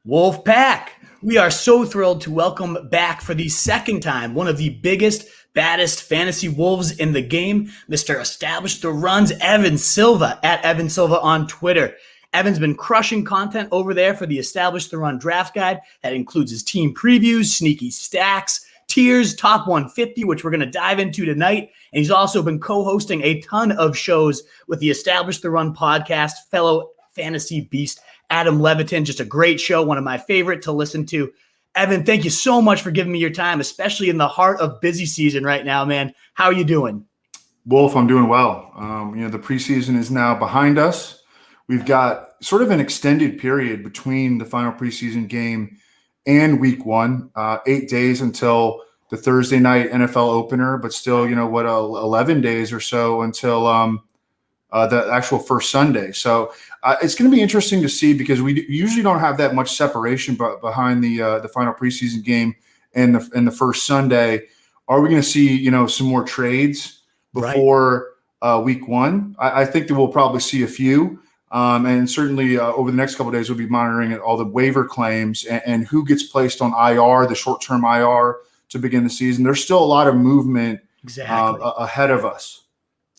Wolf Pack, we are so thrilled to welcome back for the second time one of the biggest, baddest fantasy wolves in the game, Mr. Establish the Runs, Evan Silva, at Evan Silva on Twitter. Evan's been crushing content over there for the Establish the Run draft guide. That includes his team previews, sneaky stacks, tiers, top 150, which we're going to dive into tonight. And he's also been co-hosting a ton of shows with the Establish the Run podcast, fellow fantasy beast Adam Levitin. Just a great show, one of my favorite to listen to. Evan, thank you so much for giving me your time, especially in the heart of busy season right now, man. How are you doing? Wolf, I'm doing well. The preseason is now behind us. We've got sort of an extended period between the final preseason game and week one, 8 days until the Thursday night NFL opener, but still, 11 days or so until the actual first Sunday. So it's going to be interesting to see because we usually don't have that much separation behind the final preseason game and the first Sunday. Are we going to see, some more trades before week one? I think that we'll probably see a few. And certainly over the next couple of days, we'll be monitoring all the waiver claims and who gets placed on IR, the short-term IR to begin the season. There's still a lot of movement ahead of us.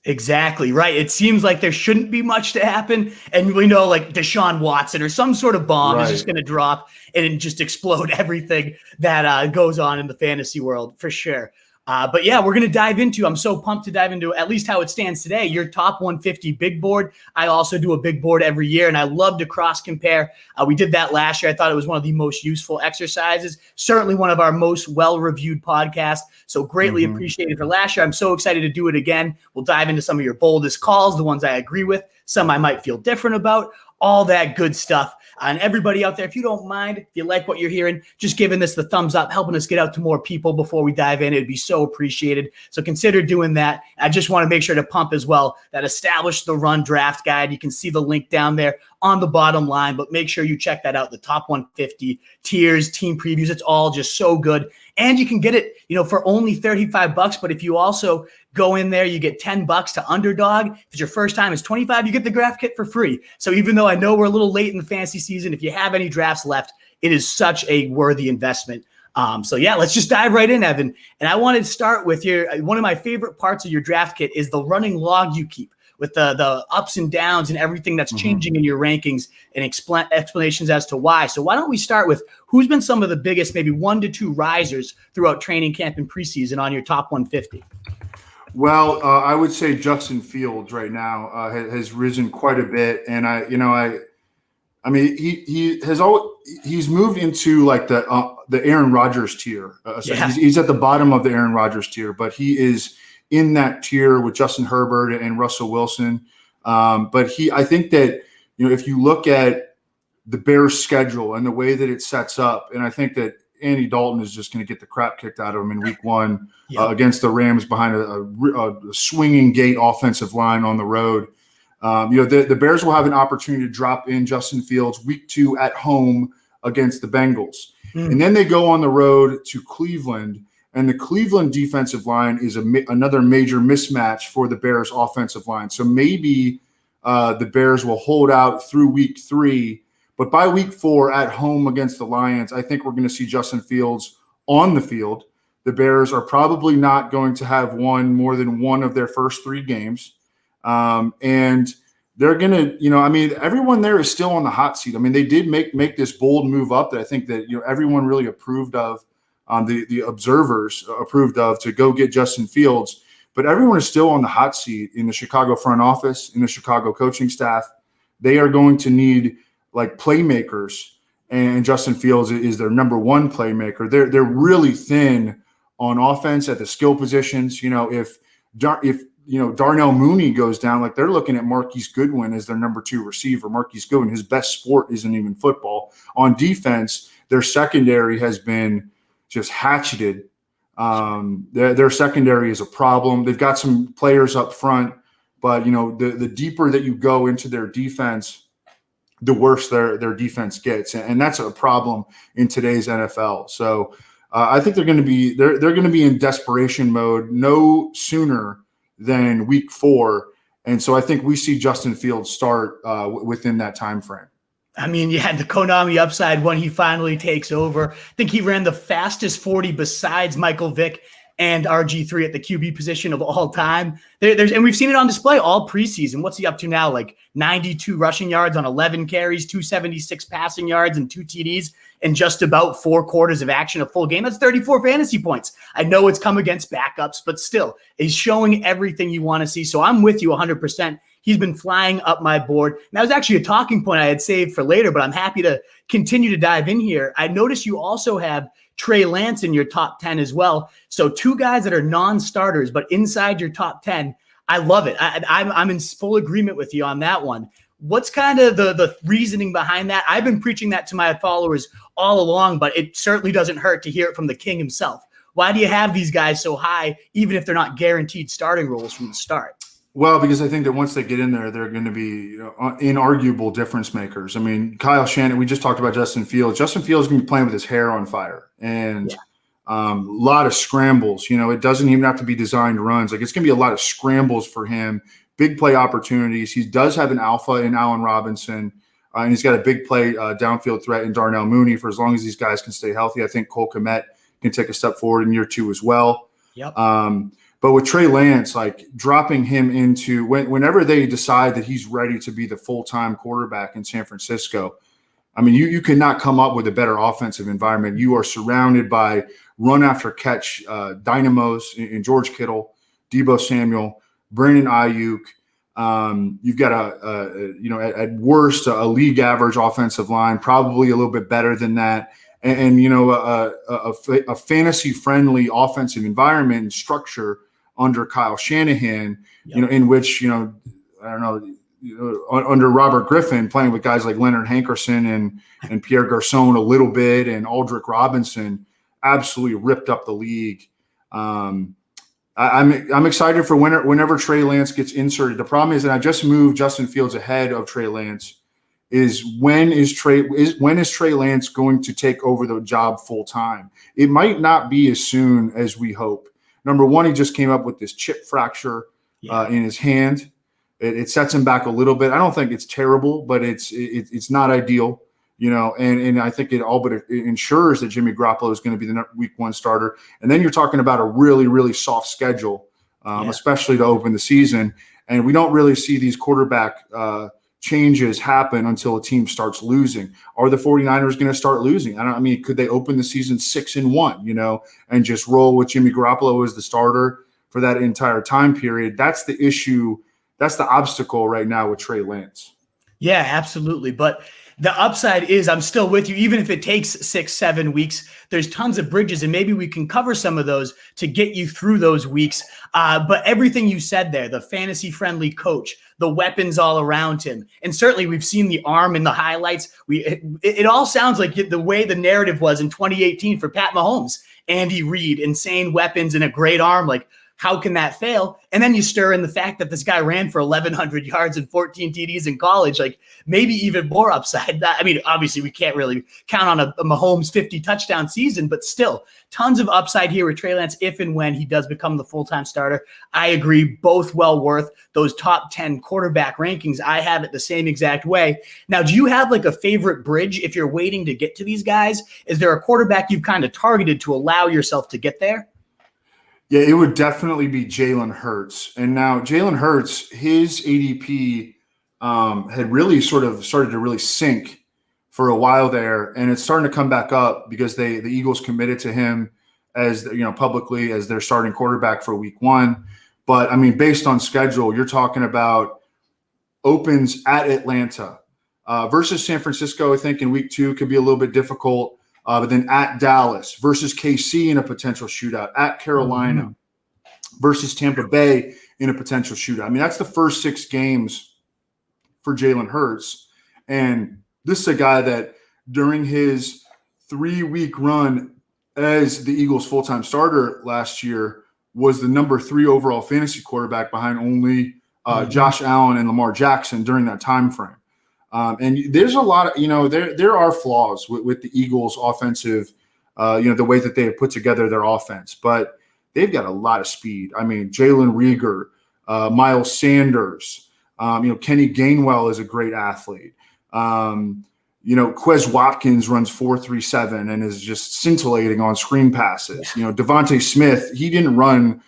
Exactly right. It seems like there shouldn't be much to happen. And we know like Deshaun Watson or some sort of bomb is just going to drop and just explode everything that goes on in the fantasy world for sure. But yeah, we're going to dive into, I'm so pumped to dive into at least how it stands today, your top 150 big board. I also do a big board every year, and I love to cross compare. We did that last year. I thought it was one of the most useful exercises, certainly one of our most well-reviewed podcasts. So greatly appreciated for last year. I'm so excited to do it again. We'll dive into some of your boldest calls, the ones I agree with, some I might feel different about, all that good stuff. And everybody out there, if you don't mind, if you like what you're hearing, just giving this the thumbs up, helping us get out to more people before we dive in, it'd be so appreciated. So consider doing that. I just want to make sure to pump as well that Establish the Run draft guide. You can see the link down there on the bottom line, but make sure you check that out. The top 150 tiers, team previews, it's all just so good. And you can get it, for only $35. But if you also go in there, you get $10 to Underdog. If it's your first time, it's $25. You get the draft kit for free. So even though I know we're a little late in the fantasy season, if you have any drafts left, it is such a worthy investment. So yeah, let's just dive right in, Evan. And I wanted to start with one of my favorite parts of your draft kit is the running log you keep with the ups and downs and everything that's changing in your rankings and explanations as to why. So why don't we start with who's been some of the biggest, maybe 1 to 2 risers throughout training camp and preseason on your top 150? Well, I would say Justin Fields right now has risen quite a bit, and he's moved into like the Aaron Rodgers tier. So he's at the bottom of the Aaron Rodgers tier, but he is in that tier with Justin Herbert and Russell Wilson. But I think that if you look at the Bears' schedule and the way that it sets up, and I think that Andy Dalton is just going to get the crap kicked out of him in week one against the Rams behind a swinging gate offensive line on the road. The Bears will have an opportunity to drop in Justin Fields week 2 at home against the Bengals. And then they go on the road to Cleveland, and the Cleveland defensive line is another major mismatch for the Bears offensive line. So maybe the Bears will hold out through week 3. But by week 4 at home against the Lions, I think we're going to see Justin Fields on the field. The Bears are probably not going to have won more than one of their first 3 games. And they're going to, everyone there is still on the hot seat. They did make this bold move up that I think that, everyone really approved of, the observers approved of, to go get Justin Fields. But everyone is still on the hot seat in the Chicago front office, in the Chicago coaching staff. They are going to need like playmakers, and Justin Fields is their number one playmaker. They're really thin on offense at the skill positions. If Darnell Mooney goes down, like they're looking at Marquise Goodwin as their number 2 receiver. Marquise Goodwin, his best sport isn't even football. On defense, their secondary has been just hatcheted. Their secondary is a problem. They've got some players up front, but the deeper that you go into their defense, the worse their defense gets, and that's a problem in today's NFL. So I think they're going to be in desperation mode no sooner than week 4, and so I think we see Justin Fields start within that time frame. I mean, yeah, the Konami upside when he finally takes over. I think he ran the fastest 40 besides Michael Vick and RG3 at the QB position of all time. And we've seen it on display all preseason. What's he up to now? Like 92 rushing yards on 11 carries, 276 passing yards, and 2 TDs in just about 4 quarters of action, a full game. That's 34 fantasy points. I know it's come against backups, but still, he's showing everything you want to see. So I'm with you 100%. He's been flying up my board. And that was actually a talking point I had saved for later, but I'm happy to continue to dive in here. I noticed you also have Trey Lance in your top 10 as well. So 2 guys that are non-starters, but inside your top 10. I love it. I'm in full agreement with you on that one. What's kind of the reasoning behind that? I've been preaching that to my followers all along, but it certainly doesn't hurt to hear it from the king himself. Why do you have these guys so high, even if they're not guaranteed starting roles from the start? Well, because I think that once they get in there, they're going to be inarguable difference makers. I mean, Kyle Shanahan, we just talked about Justin Fields. Justin Fields is going to be playing with his hair on fire and a lot of scrambles. It doesn't even have to be designed runs. Like, it's going to be a lot of scrambles for him, big play opportunities. He does have an alpha in Allen Robinson, and he's got a big play downfield threat in Darnell Mooney for as long as these guys can stay healthy. I think Cole Kmet can take a step forward in year 2 as well. Yep. But with Trey Lance, like dropping him into whenever they decide that he's ready to be the full-time quarterback in San Francisco, I mean, you cannot come up with a better offensive environment. You are surrounded by run after catch dynamos in George Kittle, Deebo Samuel, Brandon Ayuk. You've got at worst a league average offensive line, probably a little bit better than that. And a fantasy friendly offensive environment and structure under Kyle Shanahan, in which, I don't know, under Robert Griffin, playing with guys like Leonard Hankerson and Pierre Garçon a little bit, and Aldrick Robinson, absolutely ripped up the league. I'm excited for whenever Trey Lance gets inserted. The problem is that I just moved Justin Fields ahead of Trey Lance. When is Trey Lance going to take over the job full time? It might not be as soon as we hope. Number one, he just came up with this chip fracture in his hand. It sets him back a little bit. I don't think it's terrible, but it's not ideal, and I think it all but ensures that Jimmy Garoppolo is going to be the week 1 starter. And then you're talking about a really, really soft schedule, especially to open the season. And we don't really see these quarterback changes happen until a team starts losing. Are the 49ers going to start losing? Could they open the season 6-1, and just roll with Jimmy Garoppolo as the starter for that entire time period? That's the issue. That's the obstacle right now with Trey Lance. Yeah, absolutely. But the upside is, I'm still with you. Even if it takes 6-7 weeks, there's tons of bridges, and maybe we can cover some of those to get you through those weeks. But everything you said there, the fantasy-friendly coach, the weapons all around him, and certainly we've seen the arm in the highlights. It all sounds like the way the narrative was in 2018 for Pat Mahomes. Andy Reid, insane weapons and a great arm. Like, how can that fail? And then you stir in the fact that this guy ran for 1,100 yards and 14 TDs in college, like maybe even more upside. Obviously we can't really count on a Mahomes 50 touchdown season, but still tons of upside here with Trey Lance if and when he does become the full-time starter. I agree, both well worth those top 10 quarterback rankings. I have it the same exact way. Now, do you have like a favorite bridge if you're waiting to get to these guys? Is there a quarterback you've kind of targeted to allow yourself to get there? Yeah, it would definitely be Jalen Hurts. And now Jalen Hurts, his ADP had really sort of started to really sink for a while there, and it's starting to come back up because the Eagles committed to him as publicly as their starting quarterback for week 1. But based on schedule, you're talking about opens at Atlanta versus San Francisco. I think in week 2 could be a little bit difficult. But then at Dallas versus KC in a potential shootout, at Carolina versus Tampa Bay in a potential shootout. That's the first 6 games for Jalen Hurts. And this is a guy that during his 3-week run as the Eagles full-time starter last year was the number 3 overall fantasy quarterback behind only Josh Allen and Lamar Jackson during that time frame. And there's a lot of, there are flaws with the Eagles offensive, the way that they have put together their offense, but they've got a lot of speed. Jalen Reagor, Miles Sanders, Kenny Gainwell is a great athlete. Quez Watkins runs 4.37 and is just scintillating on screen passes. Yeah. Devontae Smith, he didn't run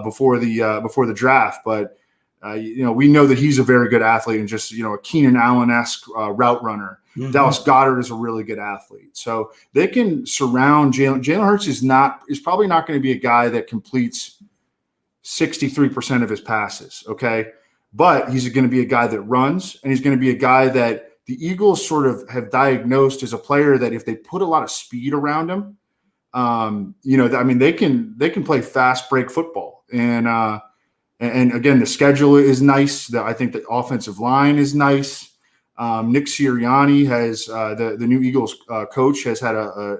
before the draft, but we know that he's a very good athlete and just a Keenan Allen-esque route runner. Mm-hmm. Dallas Goedert is a really good athlete, so they can surround Jalen. Jalen Hurts is probably not going to be a guy that completes 63% of his passes. Okay, but he's going to be a guy that runs, and he's going to be a guy that the Eagles sort of have diagnosed as a player that if they put a lot of speed around him, they can play fast break football. And again, the schedule is nice. I think the offensive line is nice. Nick Sirianni has the new Eagles coach has had a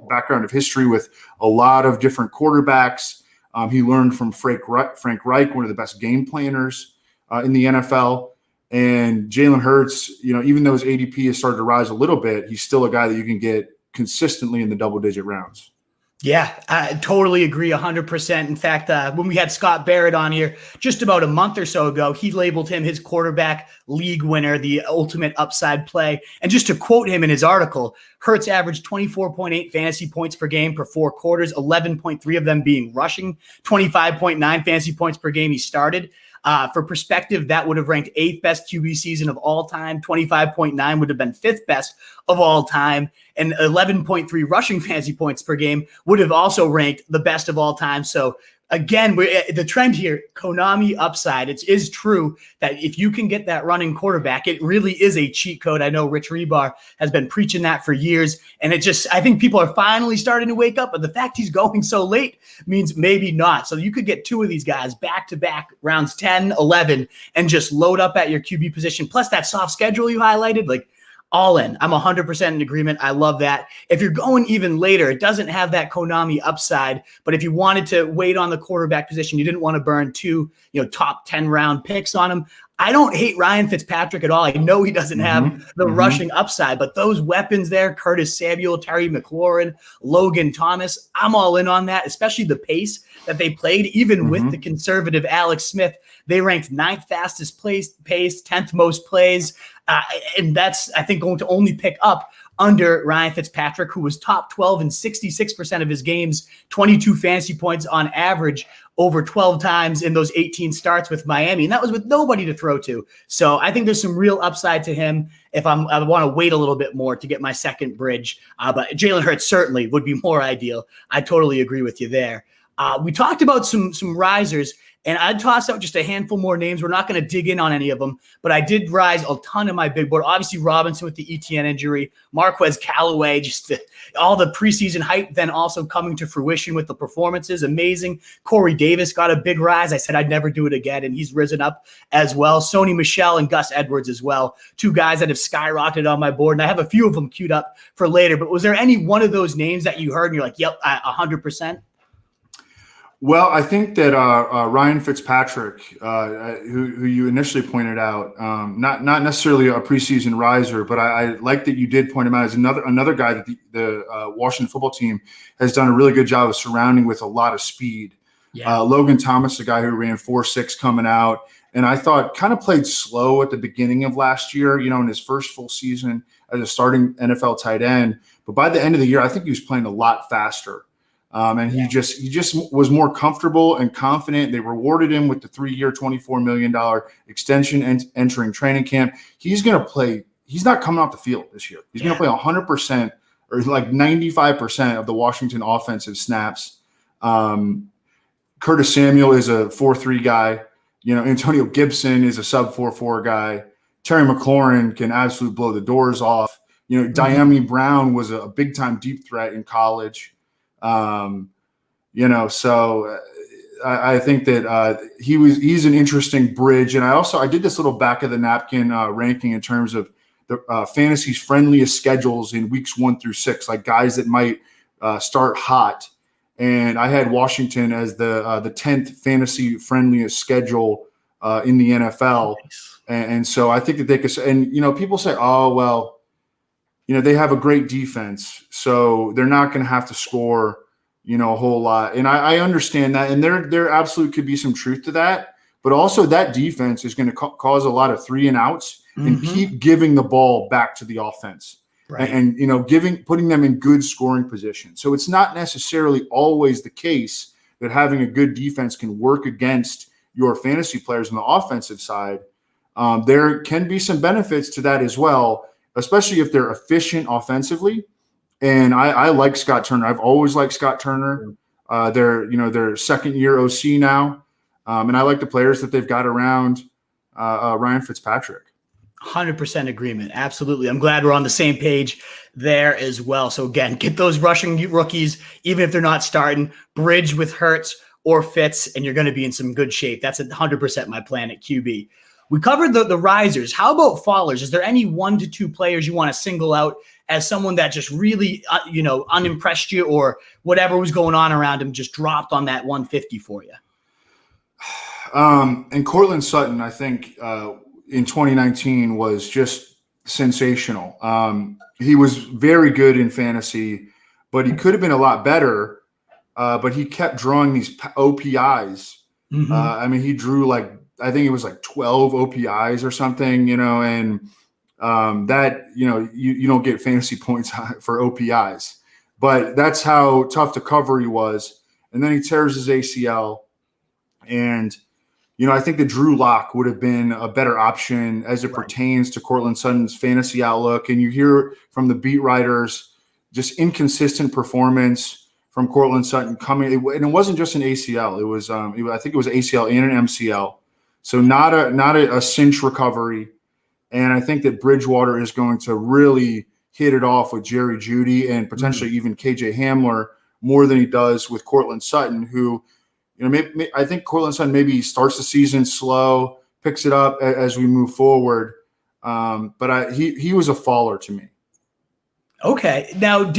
background of history with a lot of different quarterbacks. He learned from Frank Reich, one of the best game planners in the NFL. And Jalen Hurts, even though his ADP has started to rise a little bit, he's still a guy that you can get consistently in the double-digit rounds. Yeah, I totally agree 100%. In fact, when we had Scott Barrett on here just about a month or so ago, he labeled him his quarterback league winner, the ultimate upside play. And just to quote him in his article, Hurts averaged 24.8 fantasy points per game per 4 quarters, 11.3 of them being rushing, 25.9 fantasy points per game he started. For perspective, that would have ranked 8th best QB season of all time. 25.9 would have been 5th best of all time. And 11.3 rushing fantasy points per game would have also ranked the best of all time. So again, the trend here, Konami upside. It is true that if you can get that running quarterback, it really is a cheat code. I know Rich Rebar has been preaching that for years. And I think people are finally starting to wake up. But the fact he's going so late means maybe not. So you could get 2 of these guys back-to-back rounds 10, 11, and just load up at your QB position. Plus that soft schedule you highlighted, all in. I'm 100% in agreement. I love that. If you're going even later, it doesn't have that Konami upside. But if you wanted to wait on the quarterback position, you didn't want to burn 2, top 10 round picks on him. I don't hate Ryan Fitzpatrick at all. I know he doesn't have the rushing upside, but those weapons there, Curtis Samuel, Terry McLaurin, Logan Thomas, I'm all in on that, especially the pace that they played, even with the conservative Alex Smith. They ranked 9th fastest pace, 10th most plays. And that's, I think, going to only pick up under Ryan Fitzpatrick, who was top 12 in 66% of his games, 22 fantasy points on average over 12 times in those 18 starts with Miami. And that was with nobody to throw to. So I think there's some real upside to him if I want to wait a little bit more to get my second bridge. But Jalen Hurts certainly would be more ideal. I totally agree with you there. We talked about some risers, and I'd toss out just a handful more names. We're not going to dig in on any of them, but I did rise a ton in my big board. Obviously, Robinson with the ETN injury, Marquez Callaway, all the preseason hype, then also coming to fruition with the performances. Amazing. Corey Davis got a big rise. I said I'd never do it again, and he's risen up as well. Sony Michel and Gus Edwards as well. 2 guys that have skyrocketed on my board, and I have a few of them queued up for later. But was there any one of those names that you heard and you're like, yep, 100%? Well, I think that Ryan Fitzpatrick, who you initially pointed out, not necessarily a preseason riser, but I like that you did point him out as another guy that the Washington football team has done a really good job of surrounding with a lot of speed. Yeah. Logan Thomas, a guy who ran 4.6 coming out, and I thought kind of played slow at the beginning of last year, in his first full season as a starting NFL tight end. But by the end of the year, I think he was playing a lot faster. And he just was more comfortable and confident. They rewarded him with the 3-year, $24 million extension entering training camp. He's going to play. He's not coming off the field this year. He's going to play 100% or 95% of the Washington offensive snaps. Curtis Samuel is a 4.3 guy. Antonio Gibson is a sub 4.4 guy. Terry McLaurin can absolutely blow the doors off. Diami Brown was a big time deep threat in college. So I think that he's an interesting bridge. And I did this little back of the napkin ranking in terms of the fantasy's friendliest schedules in weeks 1 through 6, like guys that might start hot. And I had Washington as the 10th fantasy friendliest schedule in the NFL. Nice. And so I think that they could, and people say, oh, well, they have a great defense, so they're not going to have to score, a whole lot. And I understand that, and there absolutely could be some truth to that. But also that defense is going to cause a lot of 3 and outs and keep giving the ball back to the offense. Right. and putting them in good scoring position. So it's not necessarily always the case that having a good defense can work against your fantasy players on the offensive side. There can be some benefits to that as well, especially if they're efficient offensively. And I like Scott Turner. I've always liked Scott Turner. They're second year OC now. And I like the players that they've got around Ryan Fitzpatrick. 100% agreement. Absolutely. I'm glad we're on the same page there as well. So again, get those rushing rookies, even if they're not starting, bridge with Hurts or Fitz, and you're going to be in some good shape. That's 100% my plan at QB. We covered the risers. How about fallers? Is there any 1 to 2 players you want to single out as someone that just really, unimpressed you, or whatever was going on around him just dropped on that 150 for you? And Cortland Sutton, I think, in 2019 was just sensational. He was very good in fantasy, but he could have been a lot better. But he kept drawing these OPIs. Mm-hmm. He drew I think it was 12 OPIs or something, and that, you don't get fantasy points for OPIs, but that's how tough to cover he was. And then he tears his ACL, and I think that Drew Lock would have been a better option as it pertains to Cortland Sutton's fantasy outlook. And you hear from the beat writers just inconsistent performance from Cortland Sutton coming. And it wasn't just an ACL. It was, I think it was ACL and an MCL. So not a cinch recovery. And I think that Bridgewater is going to really hit it off with Jerry Jeudy and potentially even KJ Hamler more than he does with Cortland Sutton, who – I think Cortland Sutton maybe starts the season slow, picks it up as we move forward. But he was a faller to me. Okay. Now,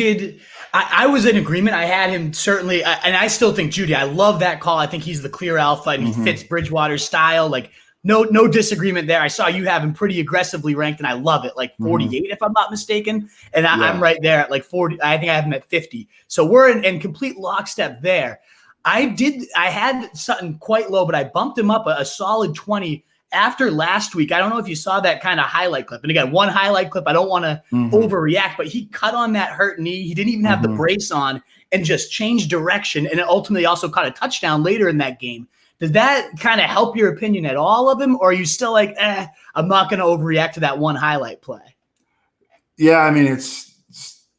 I was in agreement. I had him certainly, and I still think Jeudy. I love that call. I think he's the clear alpha, and he fits Bridgewater's style. No disagreement there. I saw you have him pretty aggressively ranked, and I love it. 48, if I'm not mistaken. And I'm right there at 40. I think I have him at 50. So we're in complete lockstep there. I had Sutton quite low, but I bumped him up a solid 20 after last week. I don't know if you saw that kind of highlight clip. And again, one highlight clip, I don't want to overreact, but he cut on that hurt knee. He didn't even have the brace on and just changed direction. And it ultimately also caught a touchdown later in that game. Does that kind of help your opinion at all of him? Or are you still I'm not going to overreact to that one highlight play? Yeah. It's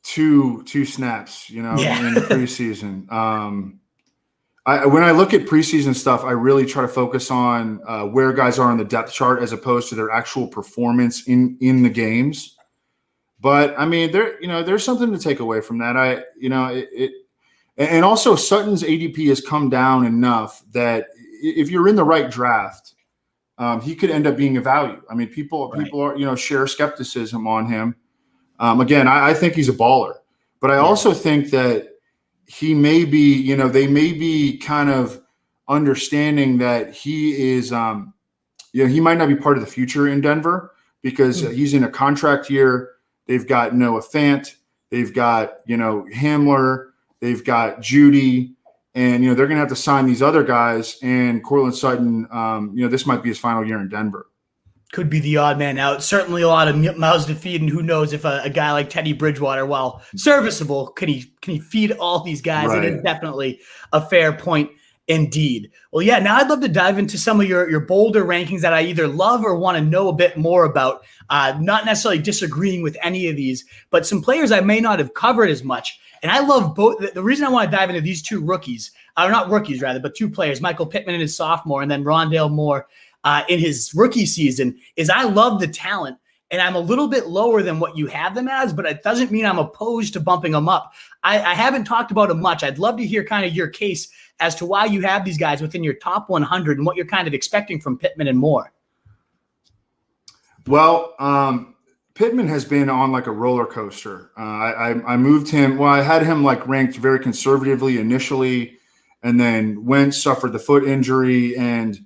two snaps, in the preseason. When I look at preseason stuff, I really try to focus on where guys are on the depth chart as opposed to their actual performance in the games. But there's something to take away from that. And also Sutton's ADP has come down enough that if you're in the right draft, he could end up being a value. People are share skepticism on him. Again, I think he's a baller, but I also think that he may be, they may be kind of understanding that he is, he might not be part of the future in Denver because he's in a contract year. They've got Noah Fant. They've got, Hamler. They've got Jeudy. And, they're going to have to sign these other guys. And Cortland Sutton, this might be his final year in Denver. Could be the odd man out. Certainly a lot of mouths to feed, and who knows if a guy like Teddy Bridgewater, while serviceable, can he feed all these guys? Right. It is definitely a fair point indeed. Well, yeah, now I'd love to dive into some of your bolder rankings that I either love or want to know a bit more about. Not necessarily disagreeing with any of these, but some players I may not have covered as much. And I love both. The reason I want to dive into these two rookies, or not rookies rather, but two players, Michael Pittman in his sophomore and then Rondale Moore in his rookie season, is I love the talent, and I'm a little bit lower than what you have them as, but it doesn't mean I'm opposed to bumping them up. I haven't talked about them much. I'd love to hear kind of your case as to why you have these guys within your top 100 and what you're kind of expecting from Pittman and Moore. Well, Pittman has been on a roller coaster. I moved him. Well, I had him ranked very conservatively initially, and then Wentz suffered the foot injury, and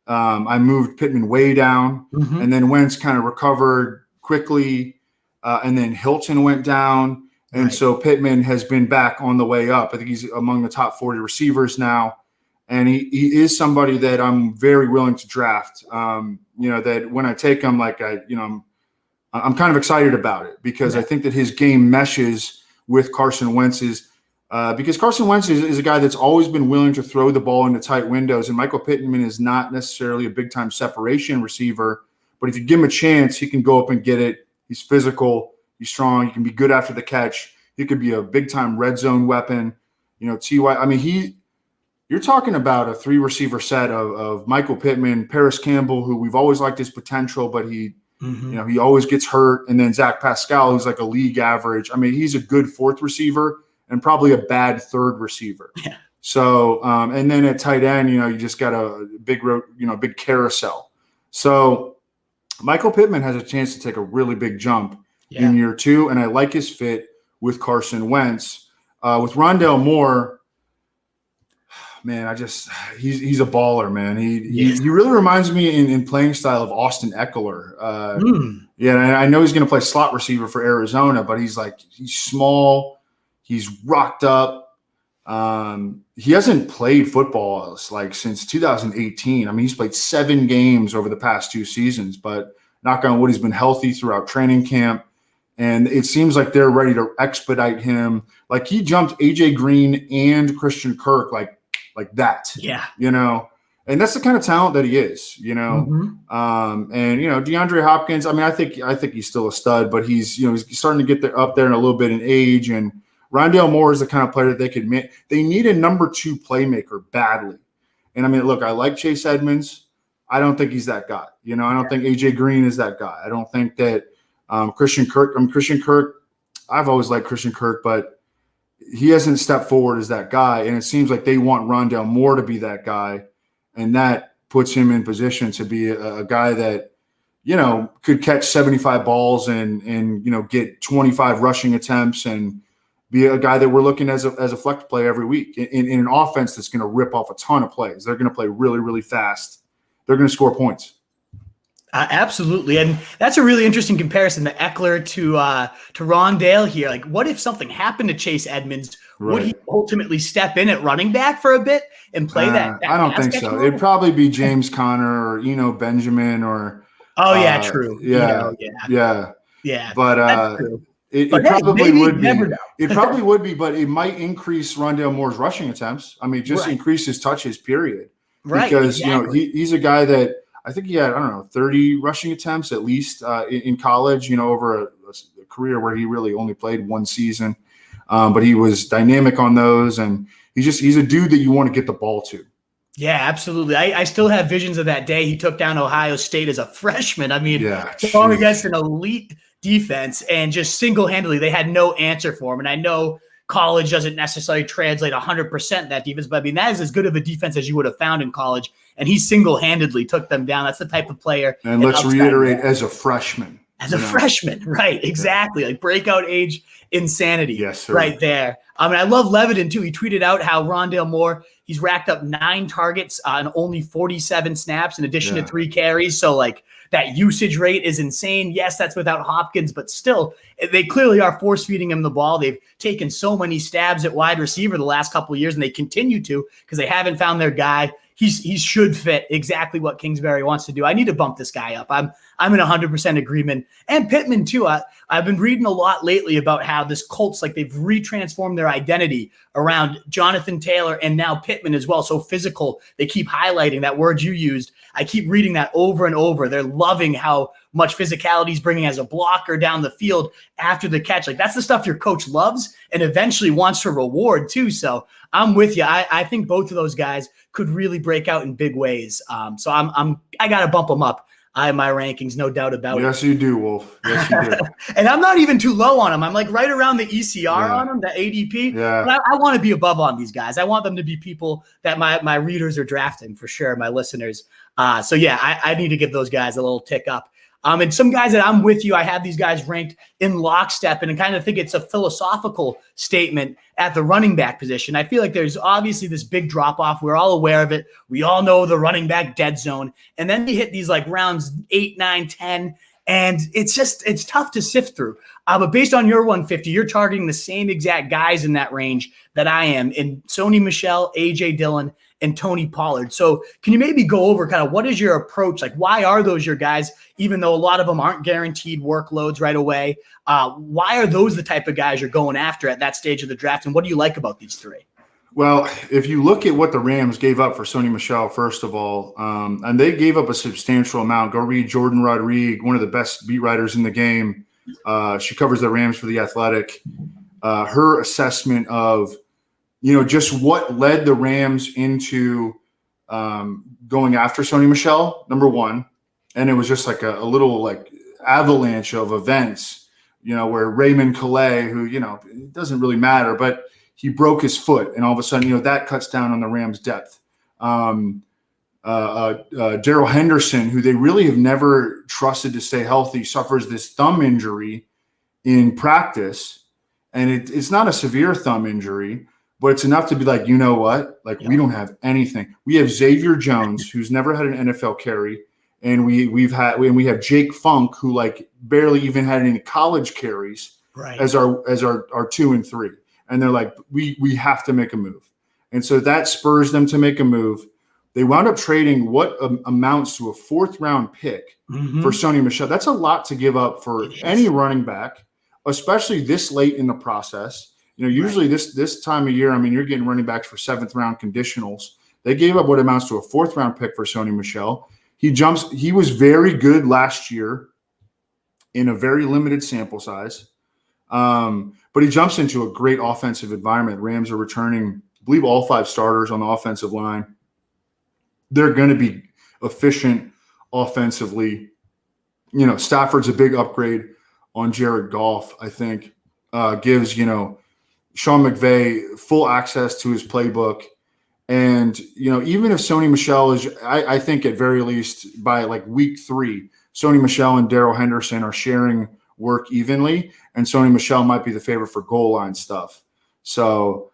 I moved Pittman way down, and then Wentz kind of recovered quickly, and then Hilton went down, and so Pittman has been back on the way up. I think he's among the top 40 receivers now, and he is somebody that I'm very willing to draft. That when I take him, I'm kind of excited about it because I think that his game meshes with Carson Wentz's. Because Carson Wentz is a guy that's always been willing to throw the ball into tight windows, and Michael Pittman is not necessarily a big-time separation receiver, but if you give him a chance, he can go up and get it. He's physical. He's strong. He can be good after the catch. He could be a big-time red zone weapon. T.Y. I mean, you're talking about a 3-receiver set of Michael Pittman, Paris Campbell, who we've always liked his potential, but he always gets hurt, and then Zach Pascal, who's like a league average. I mean, he's a good 4th receiver and probably a bad 3rd receiver. Yeah. So, and then at tight end, you just got a big carousel. So Michael Pittman has a chance to take a really big jump in year 2, and I like his fit with Carson Wentz. With Rondale Moore, man, he's a baller, man. He really reminds me in playing style of Austin Eckler. Yeah, and I know he's going to play slot receiver for Arizona, but he's small. He's rocked up. He hasn't played football since 2018. I mean, he's played 7 games over the past 2 seasons, but knock on wood, he's been healthy throughout training camp. And it seems like they're ready to expedite him. Like he jumped AJ Green and Christian Kirk like that. Yeah. And that's the kind of talent that he is, And DeAndre Hopkins, I mean, I think he's still a stud, but he's starting to get up there in a little bit in age. And Rondale Moore is the kind of player that they could make. They need a number 2 playmaker badly. And I mean, look, I like Chase Edmonds. I don't think he's that guy. I don't think AJ Green is that guy. I don't think that Christian Kirk, I've always liked Christian Kirk, but he hasn't stepped forward as that guy. And it seems like they want Rondale Moore to be that guy. And that puts him in position to be a guy that, could catch 75 balls and get 25 rushing attempts and be a guy that we're looking as a flex play every week in an offense that's going to rip off a ton of plays. They're going to play really, really fast. They're going to score points. Absolutely. And that's a really interesting comparison, the Eckler to Rondale here. Like, what if something happened to Chase Edmonds? Right. Would he ultimately step in at running back for a bit and play that I don't think so. Role? It'd probably be James Conner or, Benjamin or – Oh, yeah, true. Yeah. But that's true. It probably would be. It probably would be, but it might increase Rondale Moore's rushing attempts. I mean, just increase his touches, period. Right. Because, he's a guy that I think he had, 30 rushing attempts at least in college, over a career where he really only played 1 season. But he was dynamic on those, and he's a dude that you want to get the ball to. Yeah, absolutely. I still have visions of that day he took down Ohio State as a freshman. I mean, going against an elite defense and just single-handedly, they had no answer for him. And I know college doesn't necessarily translate 100% that defense, but I mean, that is as good of a defense as you would have found in college. And he single-handedly took them down. That's the type of player. And let's reiterate, as a freshman. As a freshman, right, exactly. Like breakout age insanity. Yes, sir. Right there. I mean, I love Levitin, too. He tweeted out how Rondale Moore, he's racked up 9 targets on only 47 snaps in addition to 3 carries. So, that usage rate is insane. Yes, that's without Hopkins, but still, they clearly are force-feeding him the ball. They've taken so many stabs at wide receiver the last couple of years, and they continue to because they haven't found their guy. He should fit exactly what Kingsbury wants to do. I need to bump this guy up. I'm in 100% agreement. And Pittman, too. I've been reading a lot lately about how this Colts, they've retransformed their identity around Jonathan Taylor and now Pittman as well. So physical. They keep highlighting that word you used. I keep reading that over and over. They're loving how much physicality he's bringing as a blocker down the field after the catch. That's the stuff your coach loves and eventually wants to reward too. So I'm with you. I think both of those guys could really break out in big ways. So I got to bump them up. I have my rankings, no doubt about it. Yes, you do, Wolf. Yes, you do. And I'm not even too low on them. I'm right around the ECR on them, the ADP. Yeah. But I want to be above on these guys. I want them to be people that my readers are drafting for sure, my listeners. So I need to give those guys a little tick up. And some guys that I'm with you, I have these guys ranked in lockstep, and I kind of think it's a philosophical statement at the running back position. I feel like there's obviously this big drop-off. We're all aware of it. We all know the running back dead zone. And then you hit these rounds 8, 9, 10, and it's tough to sift through. But based on your 150, you're targeting the same exact guys in that range that I am in Sony Michel, AJ Dillon, and Tony Pollard. So can you maybe go over kind of what is your approach? Like, why are those your guys, even though a lot of them aren't guaranteed workloads right away? Why are those the type of guys you're going after at that stage of the draft? And what do you like about these three? Well, if you look at what the Rams gave up for Sony Michel, first of all, and they gave up a substantial amount. Go read Jordan Rodriguez, one of the best beat writers in the game. She covers the Rams for The Athletic. Her assessment of, just what led the Rams into going after Sony Michel, number one. And it was just like a little like avalanche of events, where Raymond Calais, who, it doesn't really matter, but he broke his foot. And all of a sudden, that cuts down on the Rams' depth. Darrell Henderson, who they really have never trusted to stay healthy, suffers this thumb injury in practice. And it's not a severe thumb injury, but it's enough to be like, we don't have anything. We have Xavier Jones, who's never had an NFL carry. And we have Jake Funk, who barely even had any college carries as our 2 and 3. And they're like, we have to make a move. And so that spurs them to make a move. They wound up trading what amounts to a 4th-round pick for Sony Michel. That's a lot to give up for any running back, especially this late in the process. Usually this time of year, you're getting running backs for 7th-round conditionals. They gave up what amounts to a 4th-round pick for Sony Michel. He was very good last year in a very limited sample size. But he jumps into a great offensive environment. Rams are returning, I believe, all 5 starters on the offensive line. They're going to be efficient offensively. Stafford's a big upgrade on Jared Goff, I think. Gives, Sean McVay full access to his playbook. And, even if Sony Michel is, I think at very least by week 3, Sony Michel and Darrell Henderson are sharing work evenly, and Sony Michel might be the favorite for goal line stuff. So,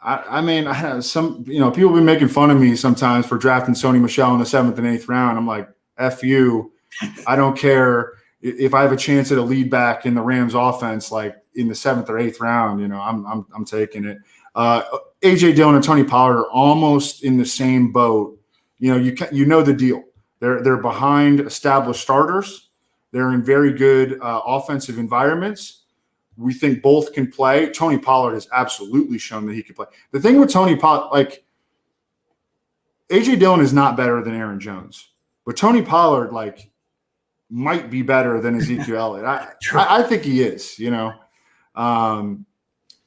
I have some, people have been making fun of me sometimes for drafting Sony Michel in the 7th and 8th round. I'm like, F you. I don't care if I have a chance at a lead back in the Rams offense, in the 7th or 8th round, I'm taking it. AJ Dillon and Tony Pollard are almost in the same boat. You know the deal. They're behind established starters. They're in very good offensive environments. We think both can play. Tony Pollard has absolutely shown that he can play. The thing with Tony Pollard, AJ Dillon is not better than Aaron Jones, but Tony Pollard might be better than Ezekiel Elliott. I think he is.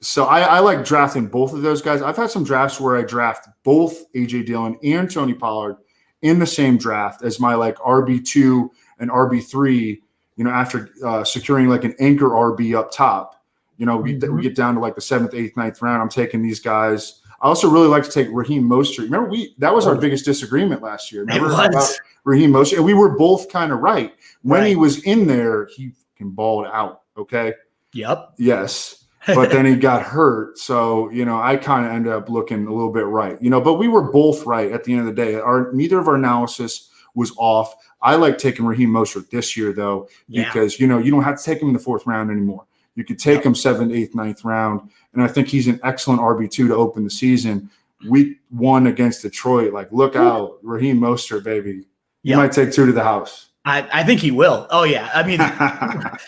So I like drafting both of those guys. I've had some drafts where I draft both AJ Dillon and Tony Pollard in the same draft as my RB2 and RB3, after securing an anchor RB up top. We get down to the 7th, 8th, 9th round. I'm taking these guys. I also really like to take Raheem Mostert. Remember, that was our biggest disagreement last year. Remember about Raheem Mostert? And we were both kind of right. When he was in there, he can ball it out, okay? Yep. Yes. But then he got hurt. So, I kind of ended up looking a little bit right. But we were both right at the end of the day. Neither of our analysis was off. I like taking Raheem Mostert this year, though, because, you don't have to take him in the 4th round anymore. You could take him 7th, 8th, 9th round. And I think he's an excellent RB2 to open the season. Week 1 against Detroit, look out, Raheem Mostert, baby. You might take 2 to the house. I think he will. Oh, yeah.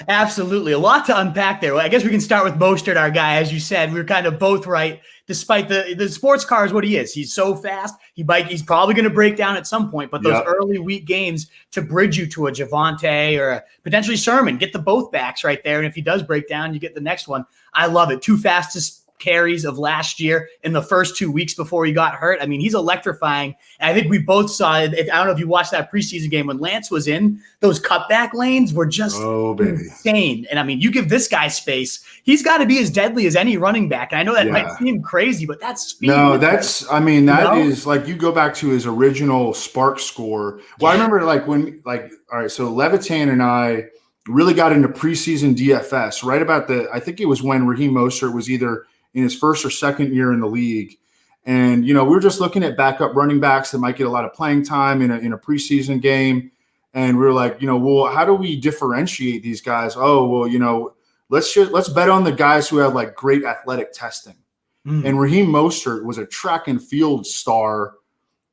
Absolutely. A lot to unpack there. Well, I guess we can start with Mostert, our guy. As you said, we were kind of both right, despite the sports car is what he is. He's so fast. He's probably going to break down at some point, but those early week games to bridge you to a Javonte or a potentially Sermon, get the both backs right there. And if he does break down, you get the next one. I love it. 2 fastest carries of last year in the first 2 weeks before he got hurt. He's electrifying. And I think we both saw it. I don't know if you watched that preseason game when Lance was in, those cutback lanes were just insane. And you give this guy space, he's got to be as deadly as any running back. And I know that might seem crazy, but that's speed. No, that's, is you go back to his original spark score. Well, I remember when, all right, so Levitan and I really got into preseason DFS right about I think it was when Raheem Mostert was either in his 1st or 2nd year in the league. And, we were just looking at backup running backs that might get a lot of playing time in a preseason game. And we were like, well, how do we differentiate these guys? Oh, well, let's bet on the guys who have great athletic testing. And Raheem Mostert was a track and field star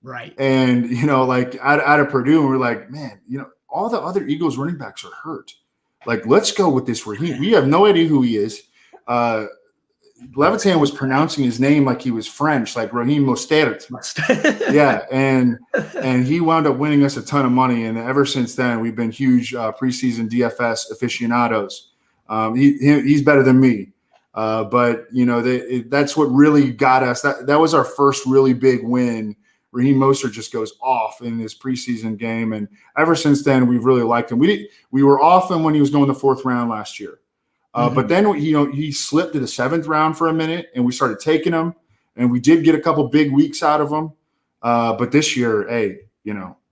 Right. And, like out of Purdue, we're like, man, all the other Eagles running backs are hurt. Like, let's go with this Raheem. We have no idea who he is. Levitan was pronouncing his name like he was French, like Raheem Mostert. Yeah, and he wound up winning us a ton of money. And ever since then, we've been huge preseason DFS aficionados. He's better than me. But, that's what really got us. That was our first really big win. Raheem Mostert just goes off in this preseason game. And ever since then, we've really liked him. We were off him when he was going the 4th round last year. But then, he slipped to the 7th round for a minute, and we started taking him. And we did get a couple big weeks out of him. But this year, hey,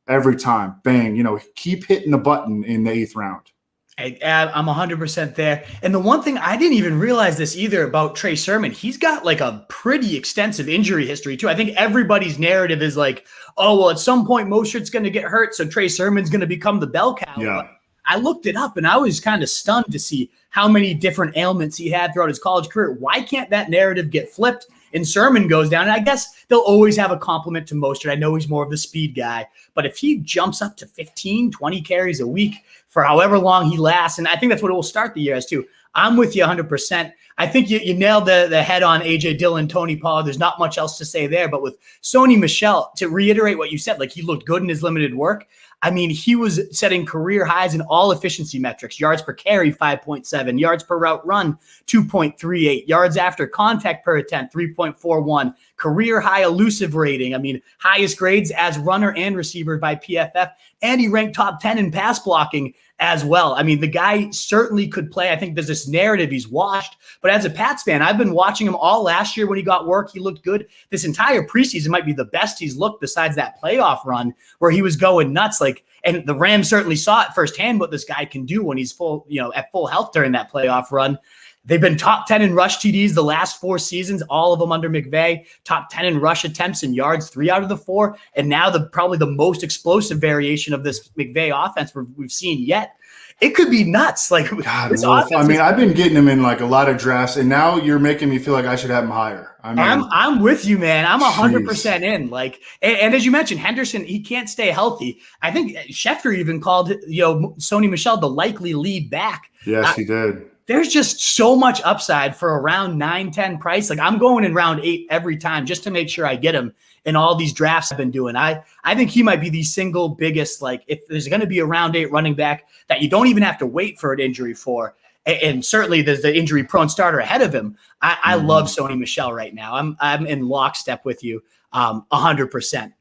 every time, bang, keep hitting the button in the 8th round. I'm 100% there. And the one thing, I didn't even realize this either about Trey Sermon. He's got like a pretty extensive injury history too. I think everybody's narrative is like, oh, well, at some point Mostert's going to get hurt, so Trey Sermon's going to become the bell cow. Yeah. I looked it up and I was kind of stunned to see how many different ailments he had throughout his college career. Why can't that narrative get flipped and Sermon goes down? And I guess they'll always have a compliment to Mostert. I know he's more of the speed guy, but if he jumps up to 15, 20 carries a week for however long he lasts, and I think that's what it will start the year as too. I'm with you 100%. I think you nailed the head on AJ Dillon, Tony Pollard. There's not much else to say there, but with Sony Michel, to reiterate what you said, like he looked good in his limited work. I mean, he was setting career highs in all efficiency metrics. Yards per carry, 5.7. Yards per route run, 2.38. Yards after contact per attempt, 3.41. Career high elusive rating. I mean, highest grades as runner and receiver by PFF. And he ranked top 10 in pass blocking as well. I mean, the guy certainly could play. I think there's this narrative he's washed. But as a Pats fan, I've been watching him all last year when he got work. He looked good. This entire preseason might be the best he's looked besides that playoff run where he was going nuts. And the Rams certainly saw it firsthand what this guy can do when he's full, at full health during that playoff run. They've been top 10 in rush TDs the last 4 seasons, all of them under McVay, top 10 in rush attempts and yards, 3 out of the 4. And now probably the most explosive variation of this McVay offense we've seen yet. It could be nuts. God, I've been getting him in a lot of drafts, and now you're making me feel like I should have him higher. I'm with you, man. I'm 100% in. And as you mentioned, Henderson, he can't stay healthy. I think Schefter even called Sony Michel the likely lead back. Yes, he did. There's just so much upside for a round 9-10 price. I'm going in round 8 every time just to make sure I get him in all these drafts I've been doing. I think he might be the single biggest, if there's going to be a round 8 running back that you don't even have to wait for an injury for, and certainly there's the injury prone starter ahead of him. I love Sony Michel right now. I'm in lockstep with you 100%.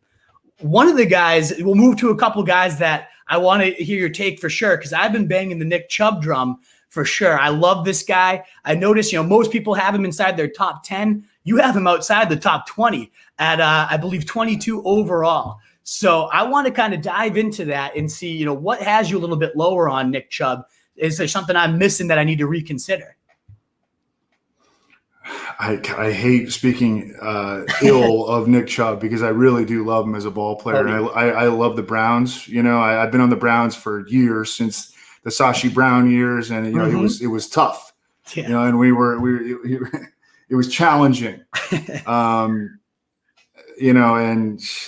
One of the guys, we'll move to a couple guys that I want to hear your take for sure, because I've been banging the Nick Chubb drum for sure. I love this guy. I noticed, most people have him inside their top 10. You have him outside the top 20 at, I believe, 22 overall. So I want to kind of dive into that and see, what has you a little bit lower on Nick Chubb? Is there something I'm missing that I need to reconsider? I hate speaking ill of Nick Chubb because I really do love him as a ball player. And I love the Browns. I've been on the Browns for years, since the Sashi Brown years, and it was tough. Yeah. And it was challenging. And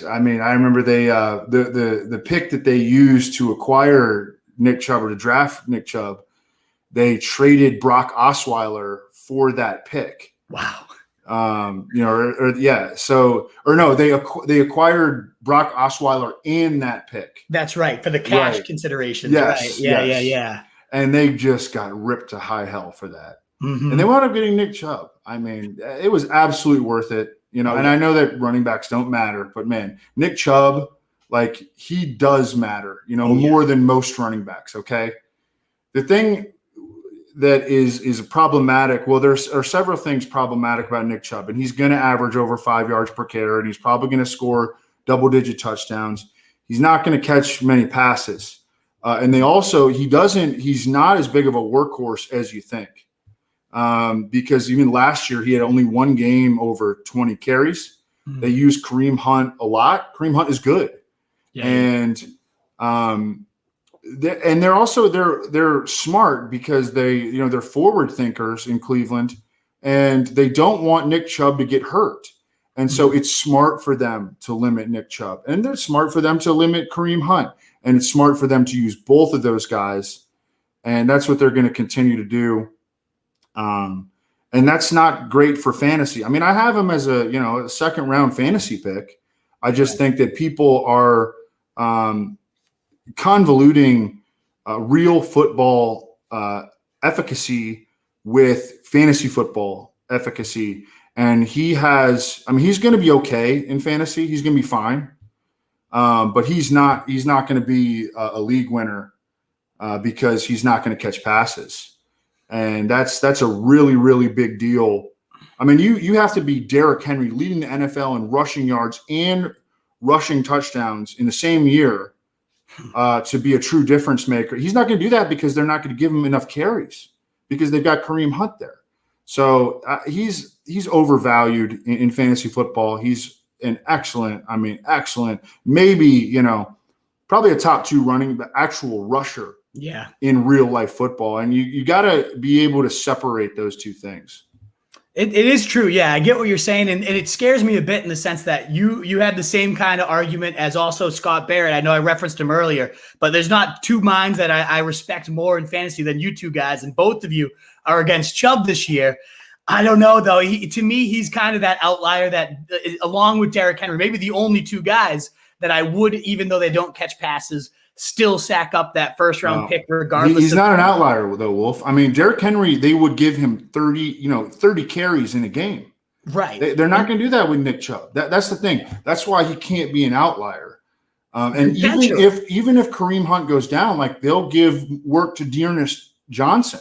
I mean, I remember they the pick that they used to acquire Nick Chubb, or to draft Nick Chubb, they traded Brock Osweiler for that pick. Wow. They acquired Brock Osweiler in that pick. That's right, for the cash considerations. Yes, right. Yeah. And they just got ripped to high hell for that. And they wound up getting Nick Chubb. I mean, it was absolutely worth it. And I know that running backs don't matter, but man, Nick Chubb, he does matter, more than most running backs. Okay. The thing that is problematic. Well, there are several things problematic about Nick Chubb, and he's going to average over 5 yards per carry, and he's probably going to score double-digit touchdowns. He's not going to catch many passes. And he's not as big of a workhorse as you think. Because even last year, he had only 1 game over 20 carries. They use Kareem Hunt a lot. Kareem Hunt is good. Yeah. And they're also they're smart because they're forward thinkers in Cleveland, and they don't want Nick Chubb to get hurt. And so it's smart for them to limit Nick Chubb. And it's smart for them to limit Kareem Hunt. And it's smart for them to use both of those guys. And that's what they're going to continue to do. And that's not great for fantasy. I mean, I have him as a second round fantasy pick. I just think that people are convoluting real football efficacy with fantasy football efficacy. And he's going to be okay in fantasy. He's going to be fine. But he's not going to be a league winner because he's not going to catch passes. And that's a really, really big deal. I mean, you have to be Derrick Henry leading the NFL in rushing yards and rushing touchdowns in the same year to be a true difference maker. He's not going to do that because they're not going to give him enough carries because they've got Kareem Hunt there. So he's overvalued in fantasy football. He's an excellent, maybe, probably a top 2 running, but actual rusher. Yeah. In real life football. And you got to be able to separate those two things. It is true. Yeah, I get what you're saying. And it scares me a bit in the sense that you had the same kind of argument as also Scott Barrett. I know I referenced him earlier, but there's not two minds that I respect more in fantasy than you two guys. And both of you are against Chubb this year. I don't know, though. To me, he's kind of that outlier that, along with Derrick Henry, maybe the only two guys that I would, even though they don't catch passes, still sack up that first round pick regardless. He's not an outlier though, Wolf. I mean, Derrick Henry, they would give him 30 carries in a game. Right. They're not going to do that with Nick Chubb. That's the thing. That's why he can't be an outlier. And even if Kareem Hunt goes down, like they'll give work to Dearness Johnson.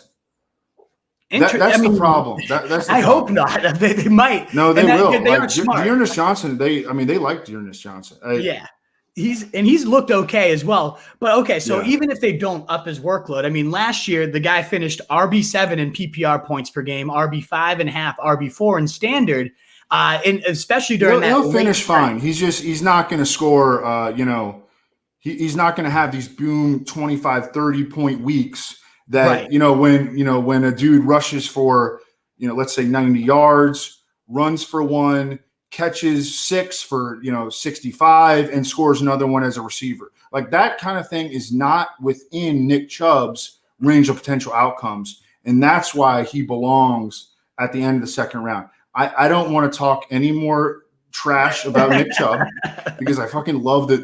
That's the problem. That's the I problem. hope not. They might. No, they will. They aren't smart. Dearness Johnson, they like Dearness Johnson. Yeah. He's looked okay as well. But okay, so even if they don't up his workload, I mean, last year the guy finished RB7 in PPR points per game, RB5.5, RB4 in standard, and especially during that. He'll finish fine. He's not going to score. He's not going to have these boom 25, 30 point weeks that when a dude rushes for let's say 90 yards, runs for 1. Catches 6 for 65 and scores another one as a receiver. Like that kind of thing is not within Nick Chubb's range of potential outcomes, and that's why he belongs at the end of the second round. I don't want to talk any more trash about Nick Chubb because I fucking love the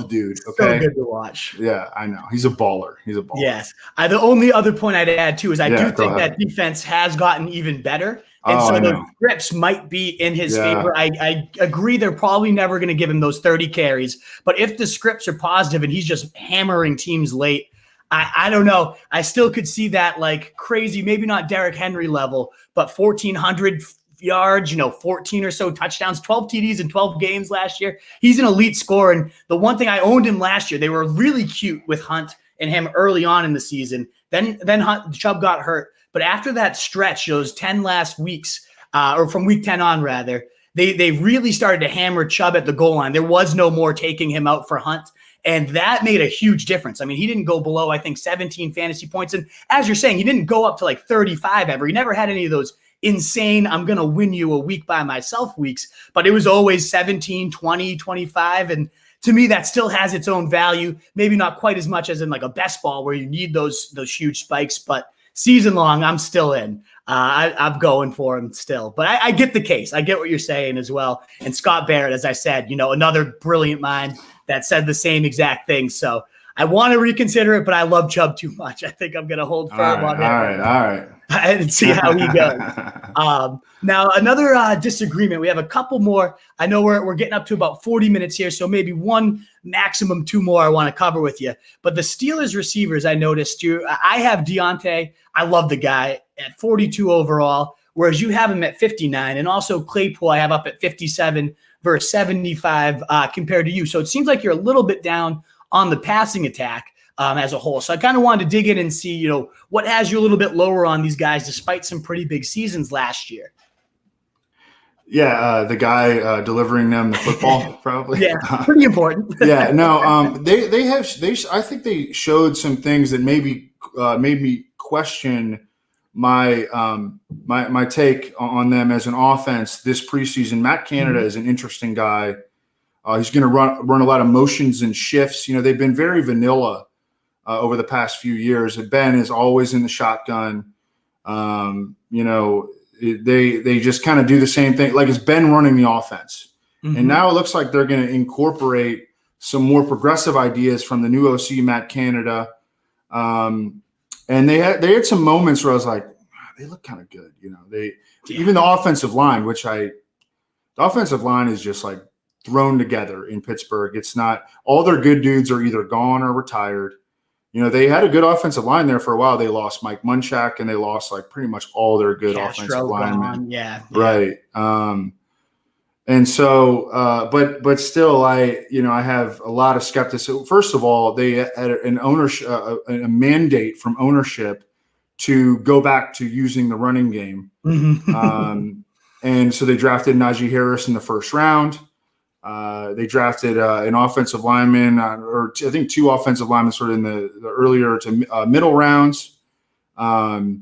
dude. Okay, so good to watch. Yeah, I know he's a baller. Yes. The only other point I'd add too is I do think that defense has gotten even better. And so the scripts might be in his favor. I agree they're probably never going to give him those 30 carries. But if the scripts are positive and he's just hammering teams late, I don't know. I still could see that like crazy, maybe not Derrick Henry level, but 1,400 yards, 14 or so touchdowns, 12 TDs in 12 games last year. He's an elite scorer. And the one thing I owned him last year, they were really cute with Hunt and him early on in the season. Then Chubb got hurt. But after that stretch, those 10 last weeks, or from week 10 on rather, they really started to hammer Chubb at the goal line. There was no more taking him out for Hunt. And that made a huge difference. I mean, he didn't go below, I think, 17 fantasy points. And as you're saying, he didn't go up to like 35 ever. He never had any of those insane, I'm going to win you a week by myself weeks. But it was always 17, 20, 25. And to me, that still has its own value. Maybe not quite as much as in like a best ball where you need those huge spikes. But season long, I'm still in. I'm going for him still. But I get the case. I get what you're saying as well. And Scott Barrett, as I said, another brilliant mind that said the same exact thing. So I want to reconsider it, but I love Chubb too much. I think I'm going to hold firm on it. All right. And see how he goes. Now, another disagreement. We have a couple more. I know we're getting up to about 40 minutes here, so maybe one, maximum 2 more I want to cover with you. But the Steelers receivers, I noticed I have Diontae. I love the guy at 42 overall, whereas you have him at 59. And also Claypool, I have up at 57 versus 75 compared to you. So it seems like you're a little bit down on the passing attack as a whole. So I kind of wanted to dig in and see, what has you a little bit lower on these guys despite some pretty big seasons last year. Yeah, the guy delivering them the football, probably. Yeah, pretty important. Yeah, no, I think they showed some things that maybe made me question my take on them as an offense this preseason. Matt Canada is an interesting guy. He's going to run a lot of motions and shifts. They've been very vanilla over the past few years. Ben is always in the shotgun. They just kind of do the same thing. Like, it's Ben running the offense. And now it looks like they're going to incorporate some more progressive ideas from the new OC, Matt Canada. And they had some moments where I was like, they look kind of good. Even the offensive line, the offensive line is just like thrown together in Pittsburgh. It's not all their good dudes are either gone or retired. They had a good offensive line there for a while. They lost Mike Munchak and they lost like pretty much all their good offensive linemen. Yeah. Right. And so, but still, I have a lot of skepticism. First of all, they had an ownership, a mandate from ownership to go back to using the running game. And so they drafted Najee Harris in the first round. They drafted an offensive lineman, or I think two offensive linemen, sort of in the earlier to middle rounds. They're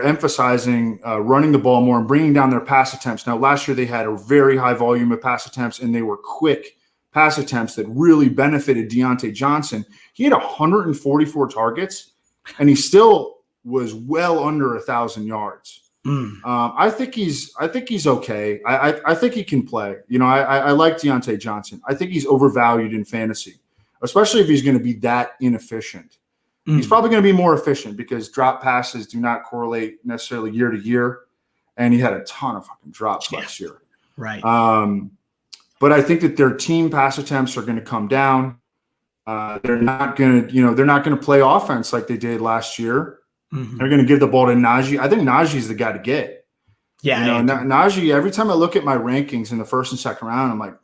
emphasizing running the ball more and bringing down their pass attempts. Now, last year they had a very high volume of pass attempts, and they were quick pass attempts that really benefited Diontae Johnson. He had 144 targets, and he still was well under 1,000 yards. I think he's okay. I think he can play. I like Diontae Johnson. I think he's overvalued in fantasy, especially if he's going to be that inefficient. He's probably going to be more efficient because drop passes do not correlate necessarily year to year. And he had a ton of fucking drops last year. Right. But I think that their team pass attempts are going to come down. They're not going to play offense like they did last year. They're going to give the ball to Najee. I think Najee's the guy to get. Yeah. Najee, every time I look at my rankings in the first and second round, I'm like,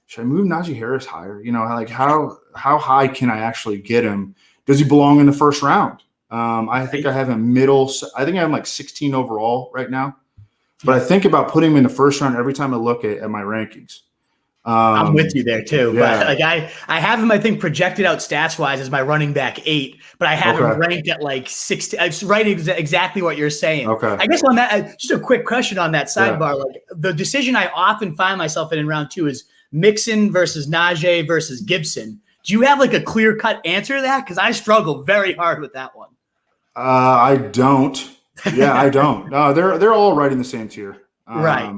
should I move Najee Harris higher? Like how high can I actually get him? Does he belong in the first round? I think I have him middle. I think I have him like 16 overall right now. But I think about putting him in the first round every time I look at my rankings. I'm with you there too. Yeah. But like I have him, I think, projected out stats wise as my running back 8, but I have him ranked at like 16. It's right exactly what you're saying. Okay. I guess on that, just a quick question on that sidebar. Yeah. Like the decision I often find myself in round 2 is Mixon versus Najee versus Gibson. Do you have like a clear cut answer to that? Because I struggle very hard with that one. I don't. Yeah, I don't. No, they're all right in the same tier. Right.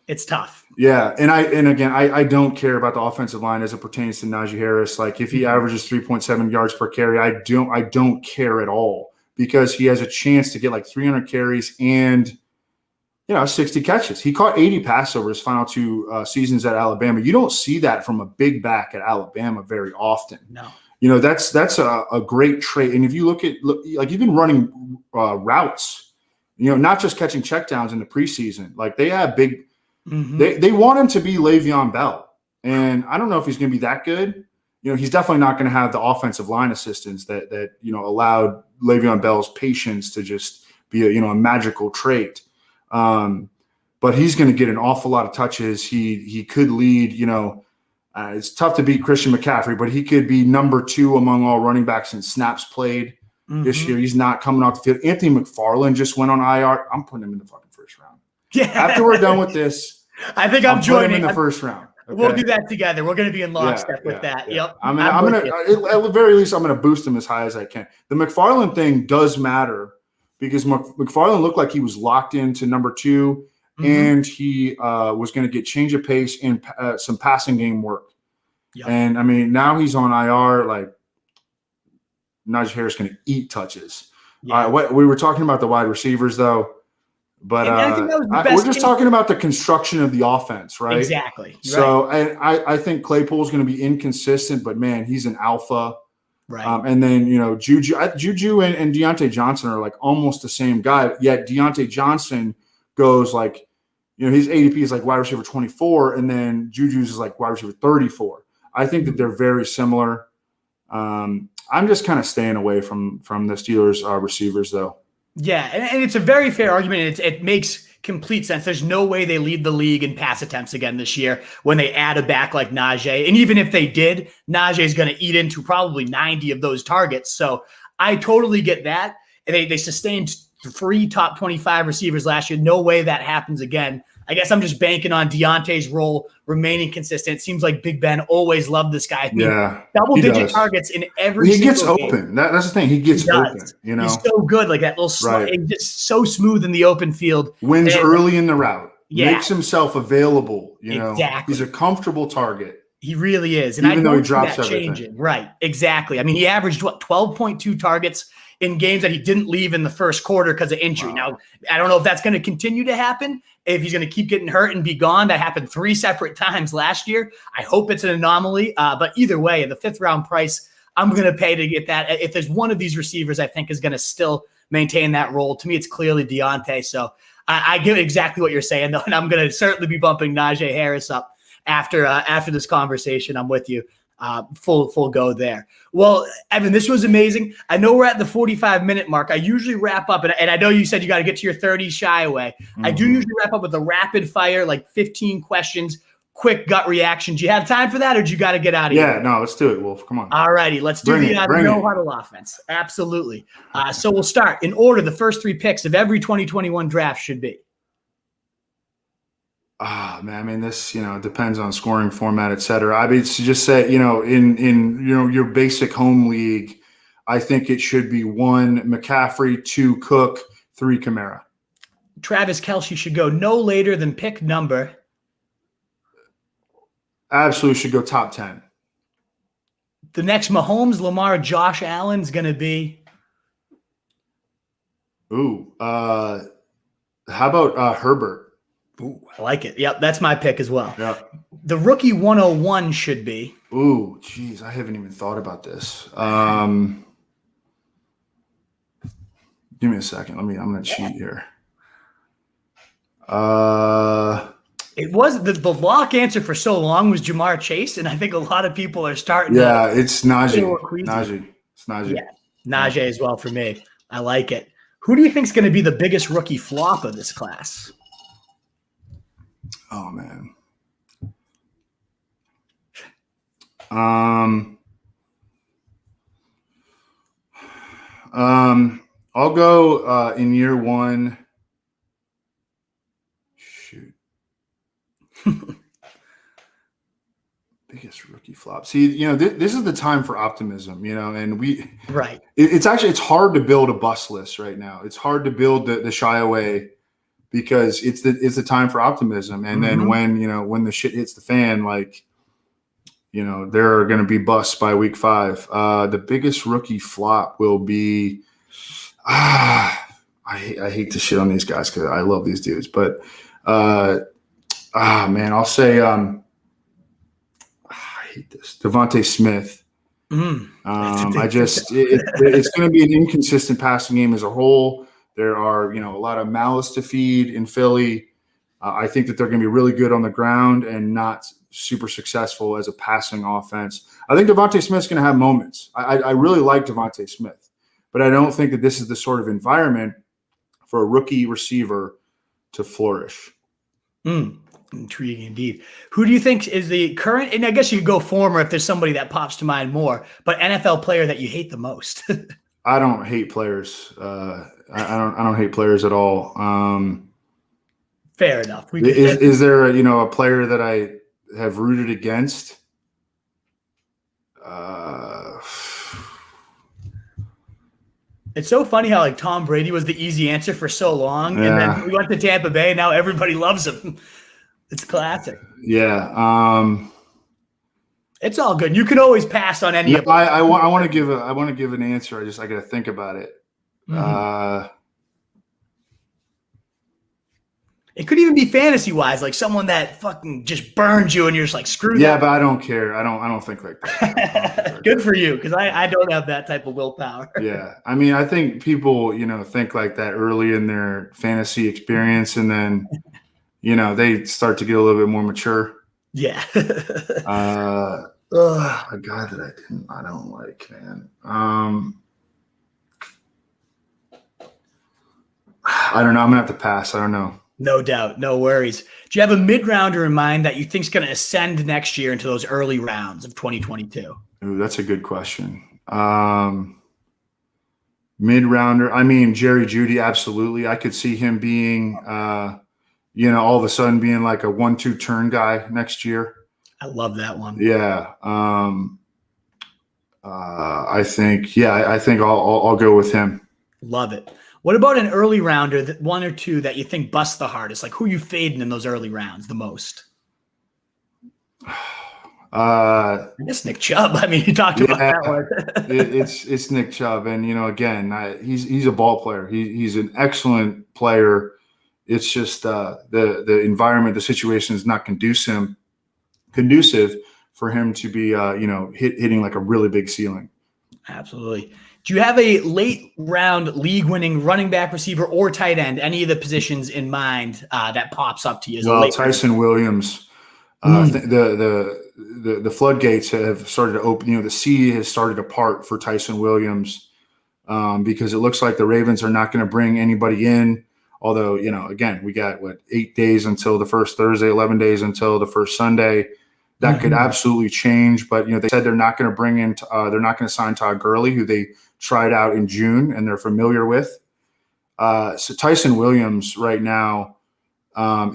It's tough. Yeah, and again, I don't care about the offensive line as it pertains to Najee Harris. Like if he averages 3.7 yards per carry, I don't care at all because he has a chance to get like 300 carries and 60 catches. He caught 80 passes over his final 2 seasons at Alabama. You don't see that from a big back at Alabama very often. No. That's a great trait. And if you look like you've been running routes, not just catching checkdowns in the preseason. Like they have big. They want him to be Le'Veon Bell, and I don't know if he's going to be that good. He's definitely not going to have the offensive line assistance that allowed Le'Veon Bell's patience to just be a magical trait. But he's going to get an awful lot of touches. He could lead. It's tough to beat Christian McCaffrey, but he could be number 2 among all running backs in snaps played this year. He's not coming off the field. Anthony McFarland just went on IR. I'm putting him in the fucking first round. Yeah. After we're done with this. I think I'm joining him in the first round. Okay? We'll do that together. We're going to be in lockstep with that. Yeah. Yep. I'm gonna at the very least, I'm going to boost him as high as I can. The McFarland thing does matter because McFarland looked like he was locked into number 2, and he was going to get change of pace and some passing game work. Yep. And I mean, now he's on IR. Like Najee Harris going to eat touches. Yeah. We were talking about the wide receivers though. But we're just talking about the construction of the offense, right? Exactly. So I think Claypool is going to be inconsistent, but man, he's an alpha. Right. And then Juju and Diontae Johnson are like almost the same guy. Yet Diontae Johnson goes like, his ADP is like wide receiver 24, and then Juju's is like wide receiver 34. I think that they're very similar. I'm just kind of staying away from the Steelers receivers though. Yeah, and it's a very fair argument. It makes complete sense. There's no way they lead the league in pass attempts again this year when they add a back like Najee. And even if they did, Najee is going to eat into probably 90 of those targets. So I totally get that. And they sustained 3 top 25 receivers last year. No way that happens again. I guess I'm just banking on Diontae's role remaining consistent. It seems like Big Ben always loved this guy. Double-digit targets in every He gets single game. open. That's the thing. He gets open. He's so good. Like that little slide. He's just so smooth in the open field. Wins early in the route. Makes himself available. Exactly. He's a comfortable target. He really is. And even though he drops that everything. Changing. Right. Exactly. I mean, he averaged 12.2 targets in games that he didn't leave in the first quarter because of injury. Wow. Now, I don't know if that's going to continue to happen, if he's going to keep getting hurt and be gone. That happened 3 separate times last year. I hope it's an anomaly. But either way, the 5th round price, I'm going to pay to get that. If there's one of these receivers I think is going to still maintain that role, to me, it's clearly Diontae. So I get exactly what you're saying, though, and I'm going to certainly be bumping Najee Harris up after this conversation. I'm with you. Full go there. Well, Evan, this was amazing. I know we're at the 45-minute mark. I usually wrap up, and I know you said you got to get to your 30 shy away. Mm-hmm. I do usually wrap up with a rapid fire, like 15 questions, quick gut reaction. Do you have time for that, or do you got to get out of here? Yeah, no, let's do it, Wolf. Come on. All righty, let's do the no huddle offense. Absolutely. So we'll start in order. The first 3 picks of every 2021 draft should be. Man, I mean, this, depends on scoring format, et cetera. I mean, to just say, in your basic home league, I think it should be 1 McCaffrey, 2 Cook, 3 Kamara. Travis Kelce should go no later than pick number. Absolutely should go top 10. The next Mahomes, Lamar, Josh Allen's going to be. How about Herbert? Ooh, I like it. Yep, that's my pick as well. Yep. The rookie 101 should be. Ooh, geez, I haven't even thought about this. Give me a second. I'm going to cheat here. It was the lock answer for so long was Jamar Chase, and I think a lot of people are starting. Yeah, it's Najee. It's Najee. Yeah, Najee as well for me. I like it. Who do you think is going to be the biggest rookie flop of this class? Oh man. I'll go in year 1. Shoot. Biggest rookie flop. See, this is the time for optimism, and right. It's hard to build a bust list right now. It's hard to build the shy away because it's the time for optimism. And then when the shit hits the fan, there are going to be busts by week 5. The biggest rookie flop will be, I hate to shit on these guys because I love these dudes, but man, I'll say, I hate this. Devontae Smith. It's going to be an inconsistent passing game as a whole. There are, a lot of mouths to feed in Philly. I think that they're going to be really good on the ground and not super successful as a passing offense. I think Devontae Smith's going to have moments. I really like Devontae Smith, but I don't think that this is the sort of environment for a rookie receiver to flourish. Intriguing indeed. Who do you think is the current, and I guess you could go former if there's somebody that pops to mind more, but NFL player that you hate the most? I don't hate players. I don't hate players at all. Fair enough. Is there a player that I have rooted against? It's so funny how Tom Brady was the easy answer for so long, and then we went to Tampa Bay, and now everybody loves him. It's classic. Yeah. It's all good. You can always pass on any of them. I want to give an answer. I got to think about it. It could even be fantasy wise, like someone that fucking just burns you and you're just like, screw that. Yeah, but I don't care. I don't think like that. Good for you, because I don't have that type of willpower. Yeah. I mean, I think people, think like that early in their fantasy experience, and then, they start to get a little bit more mature. Yeah. A guy that I don't like, man. I don't know. I'm gonna have to pass. I don't know. No doubt. No worries. Do you have a mid-rounder in mind that you think is going to ascend next year into those early rounds of 2022? Ooh, that's a good question. Mid-rounder. I mean, Jerry Jeudy, absolutely. I could see him being, all of a sudden being like a 1-2 turn guy next year. I love that one. Yeah. I think I'll go with him. Love it. What about an early rounder, that one or two that you think bust the hardest? Like, who are you fading in those early rounds the most? I guess Nick Chubb. I mean, you talked about that one. it's Nick Chubb, and again, he's a ball player. He's an excellent player. It's just the environment, the situation is not conducive for him to be hitting like a really big ceiling. Absolutely. Do you have a late round league winning running back, receiver, or tight end? Any of the positions in mind that pops up to you? Well, Tyson Williams. The floodgates have started to open. The sea has started to part for Tyson Williams because it looks like the Ravens are not going to bring anybody in. Although, again, we got 8 days until the first Thursday, 11 days until the first Sunday. That could absolutely change. But they said they're not going to bring in. They're not going to sign Todd Gurley, who they tried out in June and they're familiar with. So Tyson Williams right now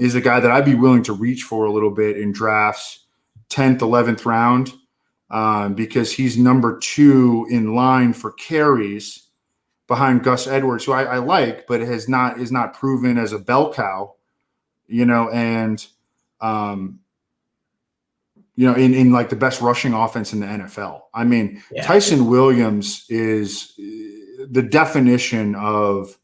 is a guy that I'd be willing to reach for a little bit in drafts, 10th, 11th round, because he's number 2 in line for carries behind Gus Edwards, who I like, but is not proven as a bell cow, and in like the best rushing offense in the NFL. I mean, Tyson Williams is the definition of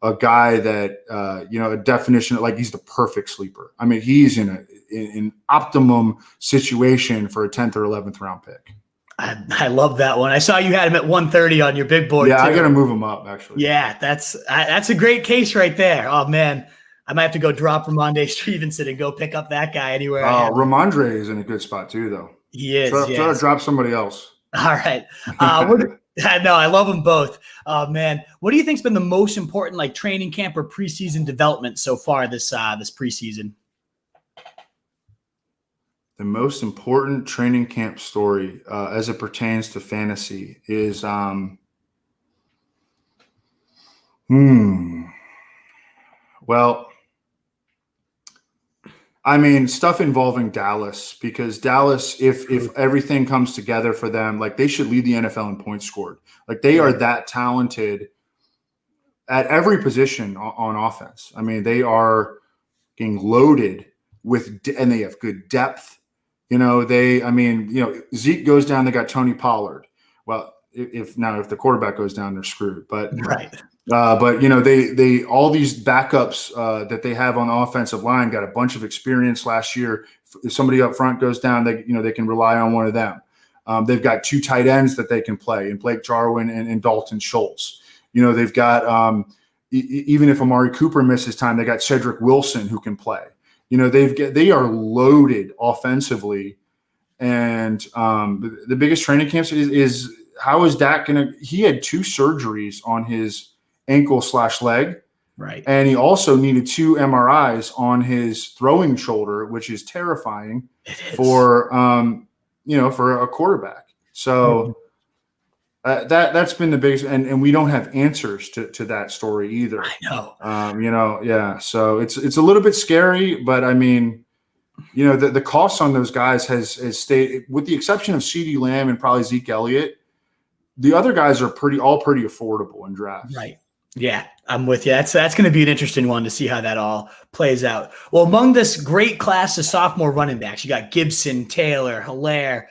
a guy that, a definition of, like, he's the perfect sleeper. I mean, he's in an optimum situation for a 10th or 11th round pick. I love that one. I saw you had him at 130 on your big board. Yeah, too. I got to move him up, actually. Yeah, that's a great case right there. Oh, man. I might have to go drop Ramondre Stevenson and go pick up that guy anywhere. Ramondre is in a good spot too, though. He is. Try to drop somebody else. All right. No, I love them both. Man, what do you think's been the most important, like, training camp or preseason development so far this preseason? The most important training camp story as it pertains to fantasy is well, I mean, stuff involving Dallas, because Dallas, if everything comes together for them, like, they should lead the NFL in points scored. Like, they are that talented at every position on offense. I mean, they are getting loaded and they have good depth. Zeke goes down, they got Tony Pollard. Well, if the quarterback goes down, they're screwed. But right. they all these backups that they have on the offensive line got a bunch of experience last year. If somebody up front goes down, they can rely on one of them. They've got 2 tight ends that they can play, and Blake Jarwin and Dalton Schultz. They've got even if Amari Cooper misses time, they got Cedric Wilson who can play. They are loaded offensively, and the biggest training camps is how is Dak gonna? He had 2 surgeries on his ankle/leg, right? And he also needed 2 MRIs on his throwing shoulder, which is terrifying for a quarterback. So that's been the biggest, and we don't have answers to that story either. I know. Yeah. So it's a little bit scary, but I mean, the cost on those guys has stayed, with the exception of CeeDee Lamb and probably Zeke Elliott. The other guys are pretty affordable in drafts. Right. Yeah, I'm with you. That's going to be an interesting one to see how that all plays out. Well, among this great class of sophomore running backs, you got Gibson, Taylor, Hilaire,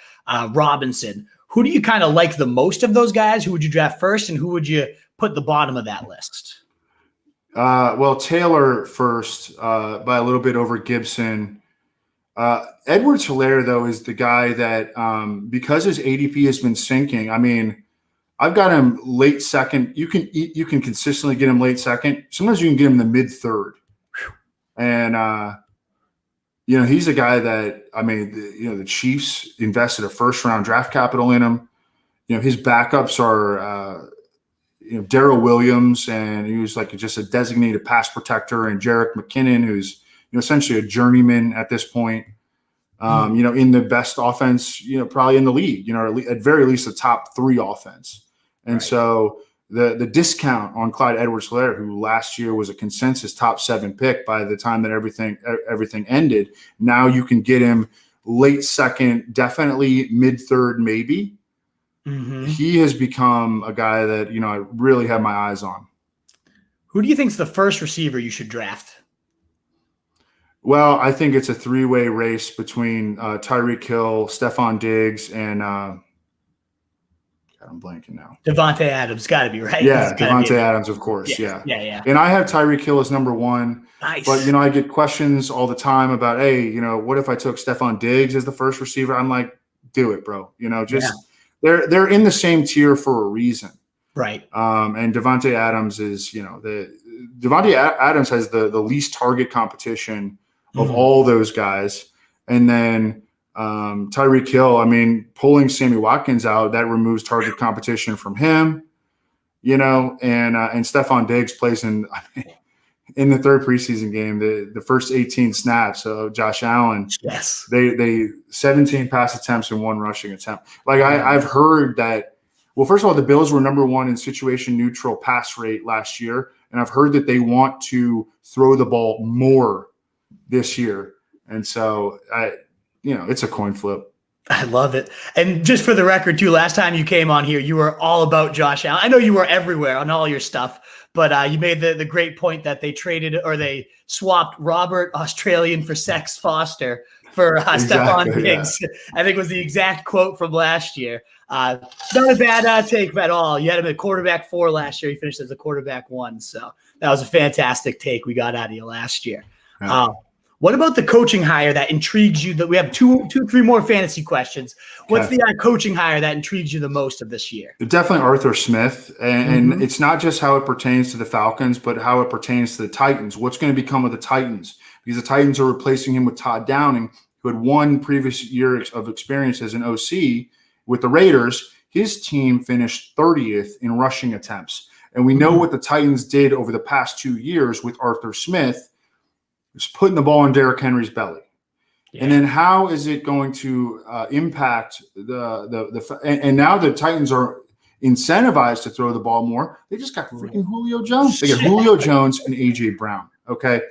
Robinson. Who do you kind of like the most of those guys? Who would you draft first, and who would you put the bottom of that list? Well, Taylor first by a little bit over Gibson. Edwards-Hilaire, though, is the guy that because his ADP has been sinking. I mean, I've got him late second. You can consistently get him late second. Sometimes you can get him in the mid third. And he's a guy that, I mean, the Chiefs invested a first round draft capital in him. His backups are Darrell Williams, and he was like just a designated pass protector, and Jerick McKinnon, who's essentially a journeyman at this point. In the best offense, probably in the league, at very least the top 3 offense. And so the discount on Clyde Edwards-Helaire, who last year was a consensus top 7 pick by the time that everything ended, now you can get him late second, definitely mid third, maybe. He has become a guy that, I really have my eyes on. Who do you think is the first receiver you should draft? Well, I think it's a 3-way race between Tyreek Hill, Stephon Diggs, and I'm blanking now. Devontae Adams, got to be right. Yeah, Devontae Adams, of course. Yeah. And I have Tyreek Hill as number 1. Nice. But, I get questions all the time about, hey, what if I took Stephon Diggs as the first receiver? I'm like, do it, bro. They're in the same tier for a reason. Right. And Devontae Adams is, Devontae Adams has the least target competition of all those guys. And then Tyreek Hill, pulling Sammy Watkins out, that removes target competition from him, and Stephon Diggs plays in the third preseason game, the first 18 snaps. So Josh Allen, yes, they 17 pass attempts and 1 rushing attempt. Like I've heard that. Well, first of all, the Bills were number 1 in situation neutral pass rate last year. And I've heard that they want to throw the ball more this year. And so it's a coin flip. I love it. And just for the record too, last time you came on here, you were all about Josh Allen. I know you were everywhere on all your stuff, but you made the great point that they swapped Robert Australian for Sex Foster for Stephon Diggs. Yeah. I think was the exact quote from last year. Not a bad take at all. You had him at quarterback 4 last year. He finished as a quarterback 1. So that was a fantastic take we got out of you last year. Yeah. What about the coaching hire that intrigues you? That we have 3 more fantasy questions. What's the coaching hire that intrigues you the most of this year? Definitely Arthur Smith. And it's not just how it pertains to the Falcons, but how it pertains to the Titans. What's going to become of the Titans? Because the Titans are replacing him with Todd Downing, who had 1 previous year of experience as an OC with the Raiders. His team finished 30th in rushing attempts. And we know what the Titans did over the past 2 years with Arthur Smith, just putting the ball in Derrick Henry's belly. Yeah. And then how is it going to impact and now the Titans are incentivized to throw the ball more. They just got freaking Julio Jones. They got Julio Jones and AJ Brown. Okay.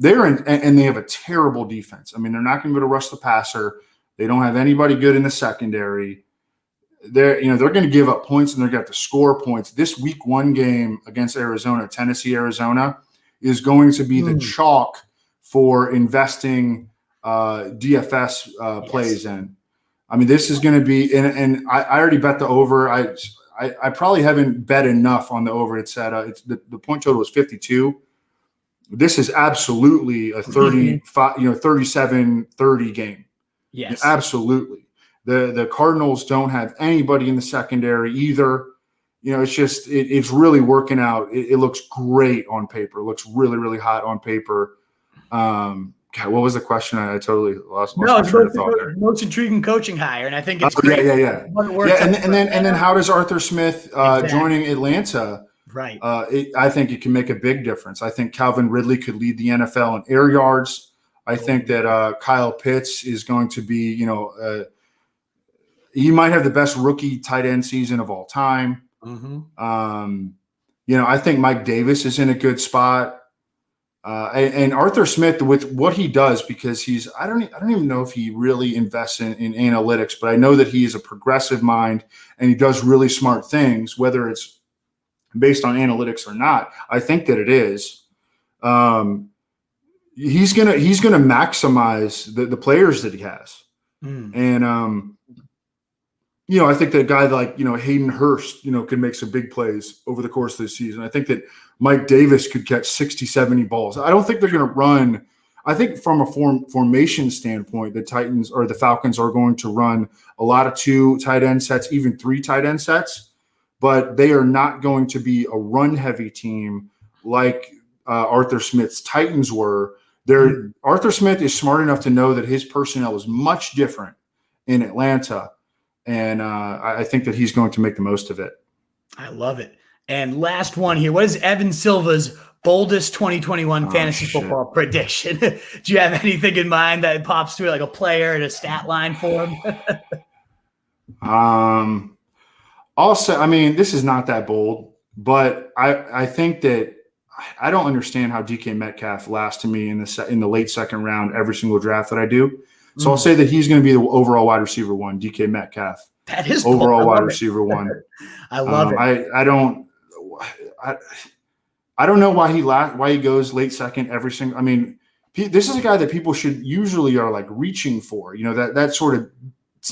And they have a terrible defense. They're not going to be able to rush the passer. They don't have anybody good in the secondary. They're going to give up points and they're going to have to score points. This week 1 game against Arizona, Tennessee, Arizona, is going to be the chalk for investing DFS plays in. This is going to be, and I already bet the over. I probably haven't bet enough on the over. It's at the point total was 52. This is absolutely a 35, 37-30 game. Yes, absolutely. The Cardinals don't have anybody in the secondary either. It's really working out. It looks great on paper. It looks really, really hot on paper. God, what was the question? I totally lost my train of thought there. Most intriguing coaching hire, and I think it's great. Yeah. And then how does Arthur Smith joining Atlanta? Right. I think it can make a big difference. I think Calvin Ridley could lead the NFL in air yards. I think that Kyle Pitts is going to be, he might have the best rookie tight end season of all time. I think Mike Davis is in a good spot. And Arthur Smith, with what he does, because I don't even know if he really invests in analytics, but I know that he is a progressive mind and he does really smart things, whether it's based on analytics or not. I think that it is. He's gonna maximize the players that he has, and I think that a guy like Hayden Hurst could make some big plays over the course of the season. I think that Mike Davis could catch 60, 70 balls. I don't think they're going to run. I think from a formation standpoint, the Titans or the Falcons are going to run a lot of 2 tight end sets, even 3 tight end sets, but they are not going to be a run-heavy team like Arthur Smith's Titans were. Arthur Smith is smart enough to know that his personnel is much different in Atlanta, and I think that he's going to make the most of it. I love it. And last one here. What is Evan Silva's boldest 2021 fantasy football prediction? Do you have anything in mind that pops through, like a player and a stat line for him? Also, I mean, this is not that bold, but I think that I don't understand how DK Metcalf lasts to me in the late second round every single draft that I do. So I'll say that he's going to be the overall wide receiver one, DK Metcalf. That is overall wide receiver one. I love it. I don't know why he goes late second every single. I mean, this is a guy that people should usually are like reaching for. You know, that sort of,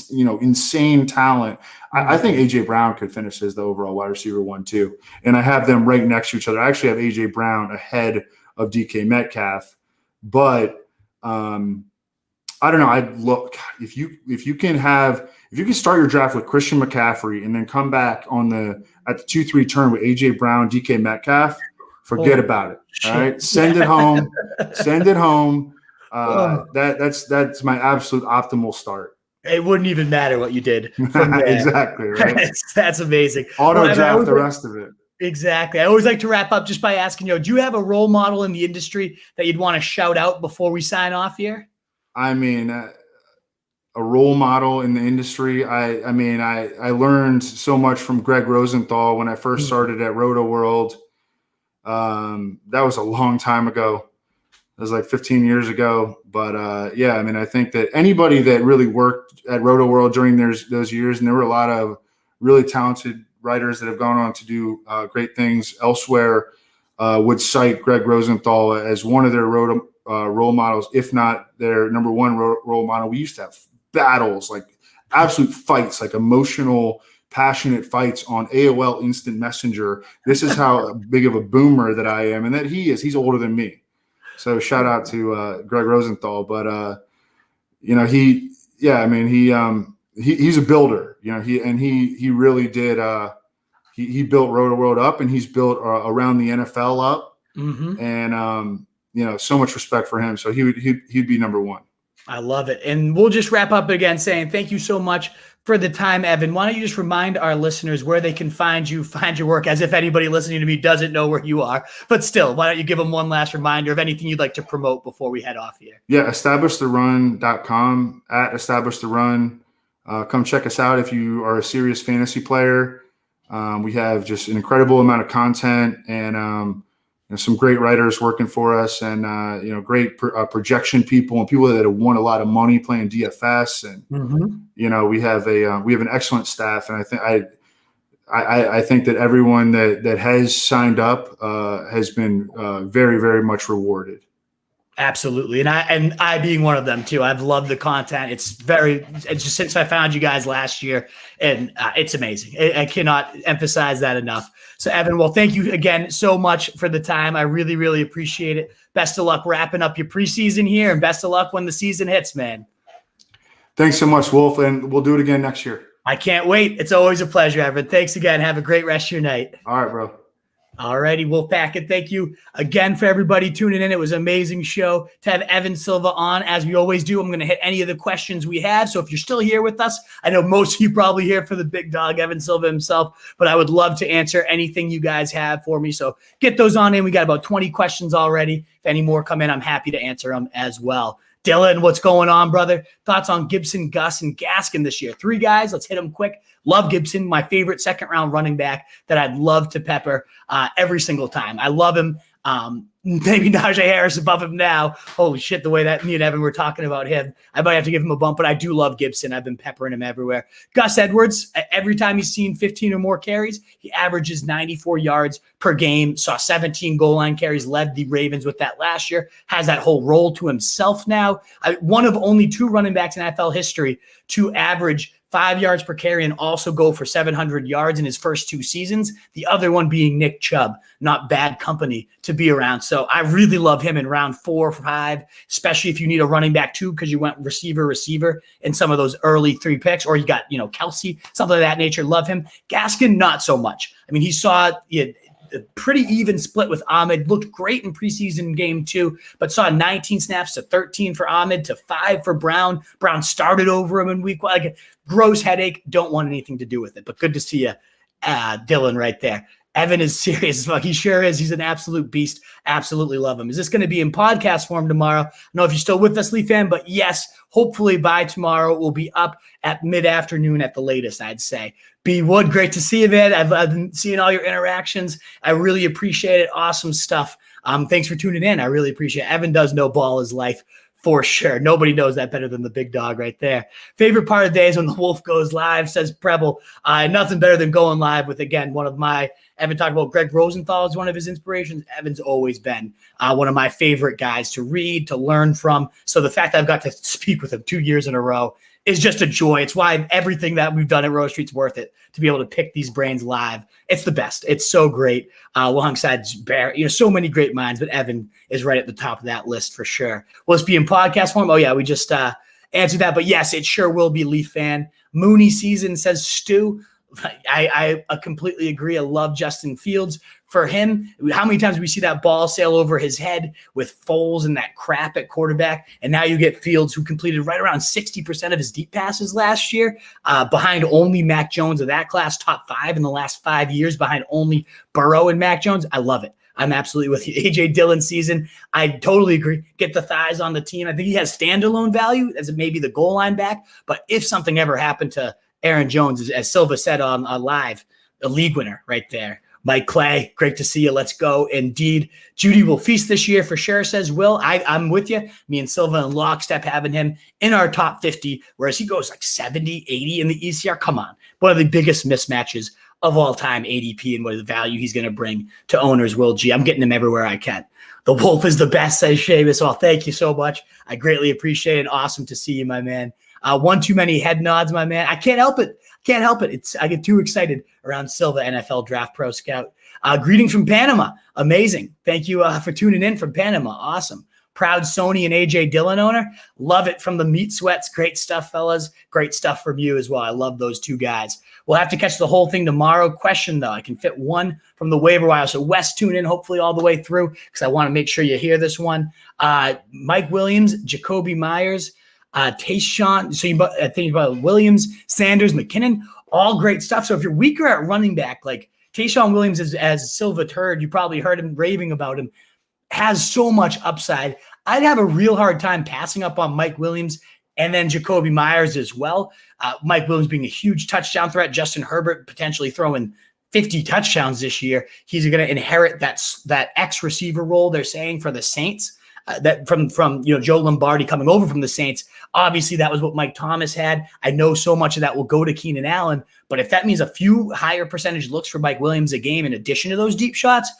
you know, insane talent. I think AJ Brown could finish as the overall wide receiver one too. And I have them right next to each other. I actually have AJ Brown ahead of DK Metcalf, but I don't know. I'd look if you can start your draft with Christian McCaffrey and then come back at the 2-3 turn with AJ Brown, DK Metcalf, forget about it. All right, send it home. Send it home. That's my absolute optimal start. It wouldn't even matter what you did from there. Exactly, right? That's amazing. Auto draft the rest of it. Exactly. I always like to wrap up just by asking, do you have a role model in the industry that you'd want to shout out before we sign off here? I mean, a role model in the industry. I learned so much from Greg Rosenthal when I first started at Roto World. That was a long time ago. It was like 15 years ago. But yeah, I mean, I think that anybody that really worked at Roto World during those years, and there were a lot of really talented writers that have gone on to do great things elsewhere, would cite Greg Rosenthal as one of their role models, if not their number one role model. We used to have battles, like absolute fights, like emotional, passionate fights on AOL Instant Messenger. This is how big of a boomer that I am, and that he is. He's older than me. So shout out to Greg Rosenthal. But he's a builder. You know, he really did. He built Roto World up, and he's built around the NFL up. And so much respect for him. So he'd be number one. I love it. And we'll just wrap up again saying thank you so much for the time, Evan. Why don't you just remind our listeners where they can find you, find your work, as if anybody listening to me doesn't know where you are. But still, why don't you give them one last reminder of anything you'd like to promote before we head off here? Yeah, establishtherun.com, at establishtherun. Come check us out if you are a serious fantasy player. We have just an incredible amount of content and some great writers working for us, and great projection people and people that have won a lot of money playing DFS. And we have an excellent staff, and I think that everyone that has signed up has been very, very much rewarded. Absolutely. And I being one of them too, I've loved the content. It's just since I found you guys last year, and it's amazing. I cannot emphasize that enough. So Evan, well, thank you again so much for the time. I really, really appreciate it. Best of luck wrapping up your preseason here, and best of luck when the season hits, man. Thanks so much, Wolf. And we'll do it again next year. I can't wait. It's always a pleasure, Evan. Thanks again. Have a great rest of your night. All right, bro. All righty, Wolfpack, and thank you again for everybody tuning in. It was an amazing show to have Evan Silva on. As we always do, I'm going to hit any of the questions we have. So if you're still here with us, I know most of you probably here for the big dog, Evan Silva himself, but I would love to answer anything you guys have for me. So get those on in. We got about 20 questions already. If any more come in, I'm happy to answer them as well. Dylan, what's going on, brother? Thoughts on Gibson, Gus, and Gaskin this year? 3 guys. Let's hit them quick. Love Gibson, my favorite second-round running back that I'd love to pepper every single time. I love him. Maybe Najee Harris above him now. Holy shit, the way that me and Evan were talking about him. I might have to give him a bump, but I do love Gibson. I've been peppering him everywhere. Gus Edwards, every time he's seen 15 or more carries, he averages 94 yards per game, saw 17 goal line carries, led the Ravens with that last year, has that whole role to himself now. One of only 2 running backs in NFL history to average 5 yards per carry and also go for 700 yards in his first 2 seasons. The other one being Nick Chubb. Not bad company to be around. So I really love him in round 4 or 5, especially if you need a running back too, because you went receiver in some of those early 3 picks, or you got, Kelsey, something of that nature. Love him. Gaskin, not so much. I mean, he saw a pretty even split with Ahmed. Looked great in preseason game 2, but saw 19 snaps to 13 for Ahmed to 5 for Brown. Brown started over him in week 1. Like, gross headache. Don't want anything to do with it, but good to see you, Dylan, right there. Evan is serious as fuck. He sure is. He's an absolute beast. Absolutely love him. Is this going to be in podcast form tomorrow? I don't know if you're still with us, Lee fan, but yes, hopefully by tomorrow it will be up at mid-afternoon at the latest, I'd say. B. Wood, great to see you, man. I've been seeing all your interactions. I really appreciate it. Awesome stuff. Thanks for tuning in. I really appreciate it. Evan does know ball is life. For sure. Nobody knows that better than the big dog right there. Favorite part of the day is when the Wolf goes live, says Preble. Nothing better than going live with, again, one of my – Evan talked about Greg Rosenthal as one of his inspirations. Evan's always been one of my favorite guys to read, to learn from. So the fact that I've got to speak with him 2 years in a row is just a joy. It's why everything that we've done at Rose Street's worth it, to be able to pick these brains live. It's the best. It's so great. Alongside Barry, so many great minds, but Evan is right at the top of that list for sure. Will this be in podcast form? Oh yeah, we just answered that. But yes, it sure will be. Leaf fan. Mooney season, says Stu. I completely agree. I love Justin Fields. For him, how many times we see that ball sail over his head with Foles and that crap at quarterback, and now you get Fields, who completed right around 60% of his deep passes last year, behind only Mac Jones of that class, top 5 in the last 5 years, behind only Burrow and Mac Jones. I love it. I'm absolutely with you. AJ Dillon season, I totally agree. Get the thighs on the team. I think he has standalone value as maybe the goal line back, but if something ever happened to Aaron Jones, as Silva said on live, a league winner right there. Mike Clay, great to see you. Let's go. Indeed. Judy will feast this year for sure, says Will. I'm with you. Me and Silva and lockstep having him in our top 50, whereas he goes like 70, 80 in the ECR. Come on. One of the biggest mismatches of all time, ADP, and what the value he's going to bring to owners. Will G. I'm getting him everywhere I can. The Wolf is the best, says Seamus. Well, thank you so much. I greatly appreciate it. Awesome to see you, my man. One too many head nods, my man. I can't help it. Can't help it. I get too excited around Silva NFL Draft Pro Scout. Greetings from Panama. Amazing. Thank you for tuning in from Panama. Awesome. Proud Sony and AJ Dillon owner. Love it from the Meat Sweats. Great stuff, fellas. Great stuff from you as well. I love those two guys. We'll have to catch the whole thing tomorrow. Question, though. I can fit one from the waiver wire. So, Wes, tune in hopefully all the way through because I want to make sure you hear this one. Mike Williams, Jacoby Myers, Tayshaun, I think about Williams, Sanders, McKinnon, all great stuff. So if you're weaker at running back, like Tayshaun Williams, as Silva heard, you probably heard him raving about him, has so much upside. I'd have a real hard time passing up on Mike Williams and then Jacoby Myers as well. Mike Williams being a huge touchdown threat, Justin Herbert potentially throwing 50 touchdowns this year. He's going to inherit that X receiver role they're saying for the Saints. That from Joe Lombardi coming over from the Saints. Obviously, that was what Mike Thomas had. I know so much of that will go to Keenan Allen, but if that means a few higher percentage looks for Mike Williams a game in addition to those deep shots,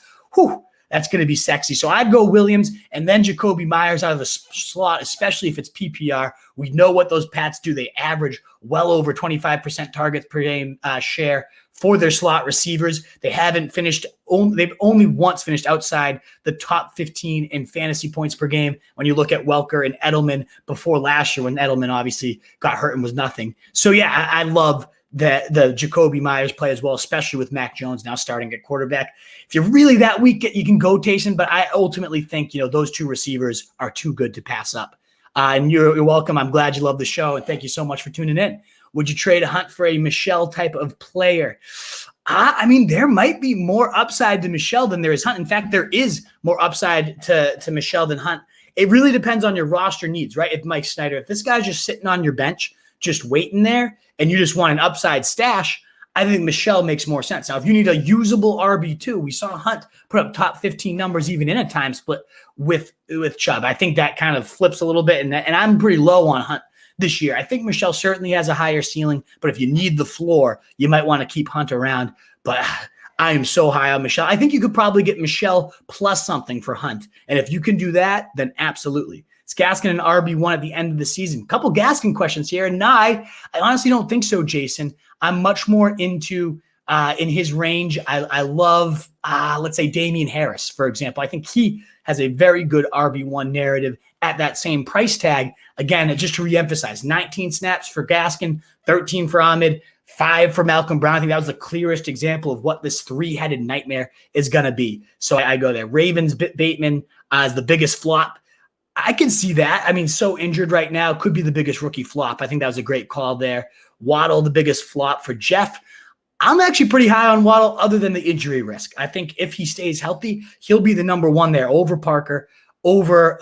that's going to be sexy. So I'd go Williams and then Jacoby Myers out of the slot, especially if it's PPR. We know what those Pats do. They average well over 25% targets per game share for their slot receivers. They've only once finished outside the top 15 in fantasy points per game when you look at Welker and Edelman before last year when Edelman obviously got hurt and was nothing. So yeah, I love the Jacoby Myers play as well, especially with Mac Jones now starting at quarterback. If you're really that weak, you can go Taysom, but I ultimately think those two receivers are too good to pass up. And you're welcome. I'm glad you love the show, and thank you so much for tuning in. Would you trade a Hunt for a Michel type of player? I mean, there might be more upside to Michel than there is Hunt. In fact, there is more upside to Michel than Hunt. It really depends on your roster needs, right? If Mike Snyder, if this guy's just sitting on your bench, just waiting there, and you just want an upside stash, I think Michel makes more sense. Now, if you need a usable RB2, we saw Hunt put up top 15 numbers even in a time split with Chubb. I think that kind of flips a little bit, and I'm pretty low on Hunt this year. I think Michel certainly has a higher ceiling, but if you need the floor, you might want to keep Hunt around. But I am so high on Michel. I think you could probably get Michel plus something for Hunt. And if you can do that, then absolutely. Is Gaskin an RB1 at the end of the season? Couple Gaskin questions here. And I honestly don't think so, Jason. I'm much more into in his range. I love, let's say, Damian Harris, for example. I think he has a very good RB1 narrative at that same price tag. Again, just to reemphasize, 19 snaps for Gaskin, 13 for Ahmed, 5 for Malcolm Brown. I think that was the clearest example of what this three-headed nightmare is going to be. So I go there. Ravens, Bateman is the biggest flop. I can see that. I mean, so injured right now, could be the biggest rookie flop. I think that was a great call there. Waddle, the biggest flop for Jeff. I'm actually pretty high on Waddle other than the injury risk. I think if he stays healthy, he'll be the number one there over Parker, over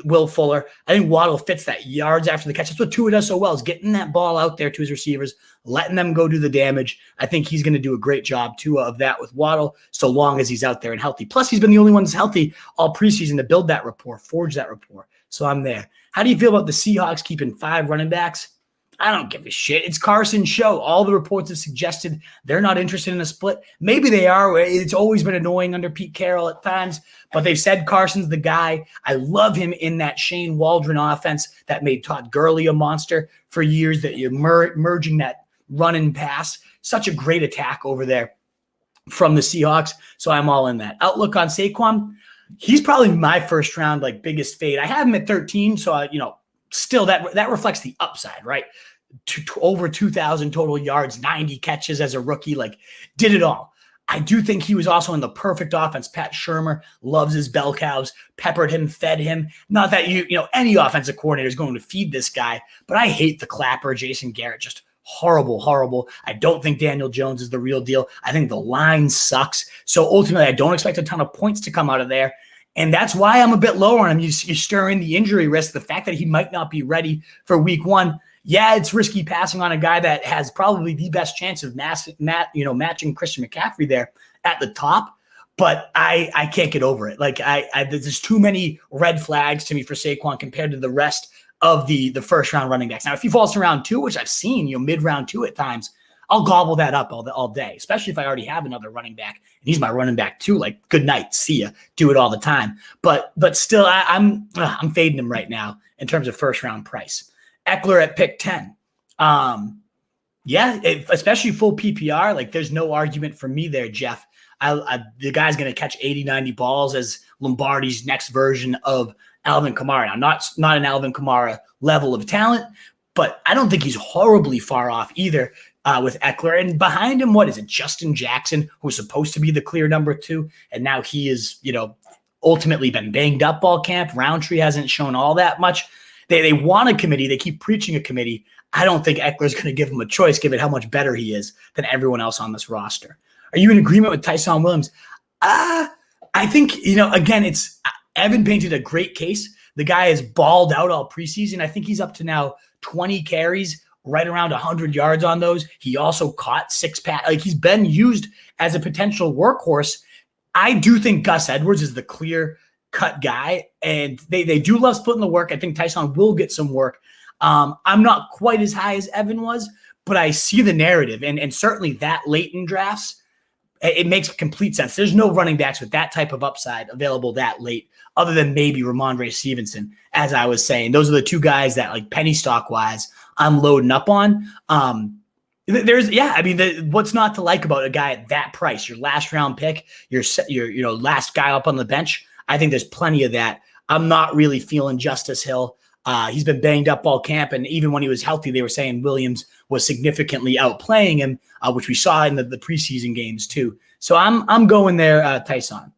Will Fuller. I think Waddle fits that yards after the catch. That's what Tua does so well, is getting that ball out there to his receivers, letting them go do the damage. I think he's going to do a great job, Tua, of that with Waddle, so long as he's out there and healthy. Plus, he's been the only one that's healthy all preseason to build that rapport, forge that rapport. So I'm there. How do you feel about the Seahawks keeping 5 running backs? I don't give a shit. It's Carson's show. All the reports have suggested they're not interested in a split. Maybe they are. It's always been annoying under Pete Carroll at times, but they've said Carson's the guy. I love him in that Shane Waldron offense that made Todd Gurley a monster for years, that you're merging that run and pass. Such a great attack over there from the Seahawks. So I'm all in that. Outlook on Saquon, he's probably my first round, like, biggest fade. I have him at 13. So, still that reflects the upside, right? Over 2,000 total yards, 90 catches as a rookie, like, did it all. I do think he was also in the perfect offense. Pat Shurmur loves his bell cows, peppered him, fed him. Not that any offensive coordinator is going to feed this guy, but I hate the Clapper, Jason Garrett, just horrible, horrible. I don't think Daniel Jones is the real deal. I think the line sucks. So ultimately, I don't expect a ton of points to come out of there. And that's why I'm a bit lower on him. You stir in the injury risk, the fact that he might not be ready for week 1. Yeah, it's risky passing on a guy that has probably the best chance of matching Christian McCaffrey there at the top. But I can't get over it. Like, there's too many red flags to me for Saquon compared to the rest of the first round running backs. Now, if he falls to round 2, which I've seen, mid round 2 at times, I'll gobble that up all day, especially if I already have another running back and he's my running back too. Like, good night, see ya, do it all the time. But still, I'm fading him right now in terms of first round price. Eckler at pick 10. Especially full PPR, like, there's no argument for me there, Jeff. The guy's going to catch 80, 90 balls as Lombardi's next version of Alvin Kamara. Now, not an Alvin Kamara level of talent, but I don't think he's horribly far off either with Eckler. And behind him, what is it? Justin Jackson, who's supposed to be the clear number 2, and now he is, ultimately been banged up all camp. Roundtree hasn't shown all that much. They want a committee. They keep preaching a committee. I don't think Eckler's going to give him a choice, given how much better he is than everyone else on this roster. Are you in agreement with Tyson Williams? I think, again, it's Evan painted a great case. The guy has balled out all preseason. I think he's up to now 20 carries, right around 100 yards on those. He also caught 6 passes. Like, he's been used as a potential workhorse. I do think Gus Edwards is the clear cut guy, and they do love splitting the work. I think Tyson will get some work. I'm not quite as high as Evan was, but I see the narrative, and certainly that late in drafts, it makes complete sense. There's no running backs with that type of upside available that late, other than maybe Ramondre Stevenson, as I was saying. Those are the 2 guys that, like, penny stock wise, I'm loading up on. What's not to like about a guy at that price? Your last round pick, your last guy up on the bench. I think there's plenty of that. I'm not really feeling Justice Hill. He's been banged up all camp, and even when he was healthy, they were saying Williams was significantly outplaying him, which we saw in the preseason games too. So I'm going there, Tyson.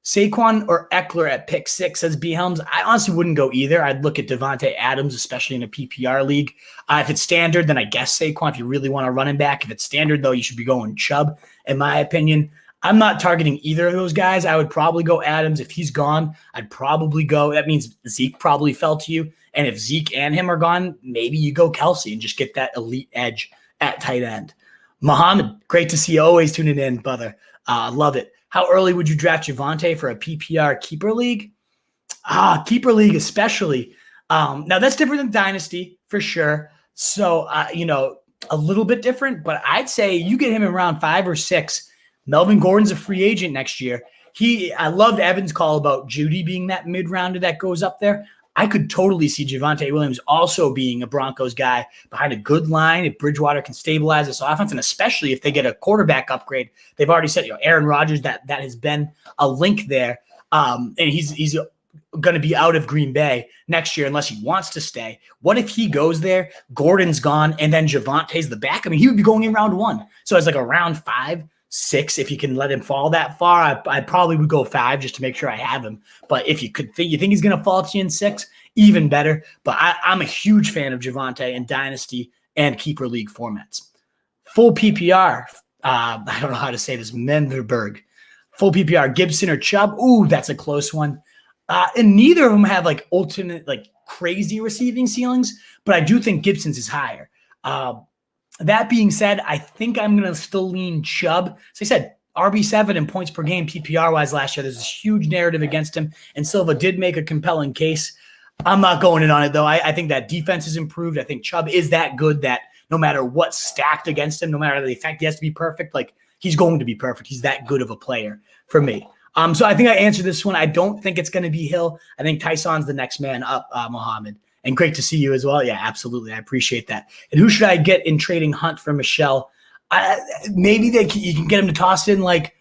Saquon or Eckler at pick 6, says B. Helms. I honestly wouldn't go either. I'd look at Devontae Adams, especially in a PPR league. If it's standard, then I guess Saquon if you really want a running back. If it's standard, though, you should be going Chubb, in my opinion. I'm not targeting either of those guys. I would probably go Adams. If he's gone, I'd probably go. That means Zeke probably fell to you. And if Zeke and him are gone, maybe you go Kelsey and just get that elite edge at tight end. Muhammad, great to see you always tuning in, brother. Love it. How early would you draft Javonte for a PPR keeper league? Keeper league especially. Now, that's different than Dynasty for sure. So, a little bit different. But I'd say you get him in round 5 or 6. Melvin Gordon's a free agent next year. I loved Evan's call about Judy being that mid-rounder that goes up there. I could totally see Javonte Williams also being a Broncos guy behind a good line if Bridgewater can stabilize this offense, and especially if they get a quarterback upgrade. They've already said, Aaron Rodgers, that has been a link there. And he's going to be out of Green Bay next year unless he wants to stay. What if he goes there, Gordon's gone, and then Javonte's the back? I mean, he would be going in round 1. So it's like a round 5, 6, if you can let him fall that far. I probably would go 5 just to make sure I have him. But if you think he's going to fall to you in 6, even better. But I'm a huge fan of Javonte in Dynasty and Keeper League formats. Full PPR. I don't know how to say this. Menderberg. Full PPR. Gibson or Chubb. Ooh, that's a close one. And neither of them have like ultimate, like crazy receiving ceilings, but I do think Gibson's is higher. That being said, I think I'm going to still lean Chubb. So I said RB7 in points per game PPR wise last year. There's this huge narrative against him, and Silva did make a compelling case. I'm not going in on it though. I think that defense has improved. I think Chubb is that good that no matter what's stacked against him, no matter the fact he has to be perfect, like he's going to be perfect. He's that good of a player for me. So I think I answered this one. I don't think it's going to be Hill. I think Tyson's the next man up, Mohammed. And great to see you as well. Yeah, absolutely. I appreciate that. And who should I get in trading Hunt for Michel? Maybe you can get him to toss in like,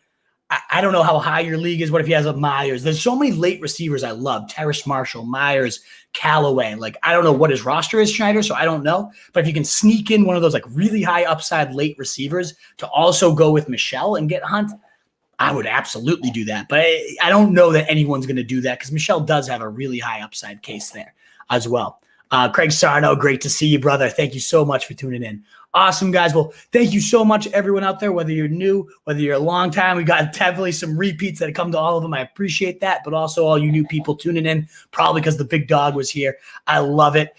I don't know how high your league is. What if he has a Myers? There's so many late receivers I love. Terrace Marshall, Myers, Callaway. Like, I don't know what his roster is, Schneider, so I don't know. But if you can sneak in one of those like really high upside late receivers to also go with Michel and get Hunt, I would absolutely do that. But I don't know that anyone's going to do that because Michel does have a really high upside case there as well. Craig Sarno, great to see you, brother. Thank you so much for tuning in. Awesome, guys. Well, thank you so much, everyone out there, whether you're new, whether you're a long time. We got definitely some repeats that come to all of them. I appreciate that, but also all you new people tuning in, probably because the big dog was here. I love it.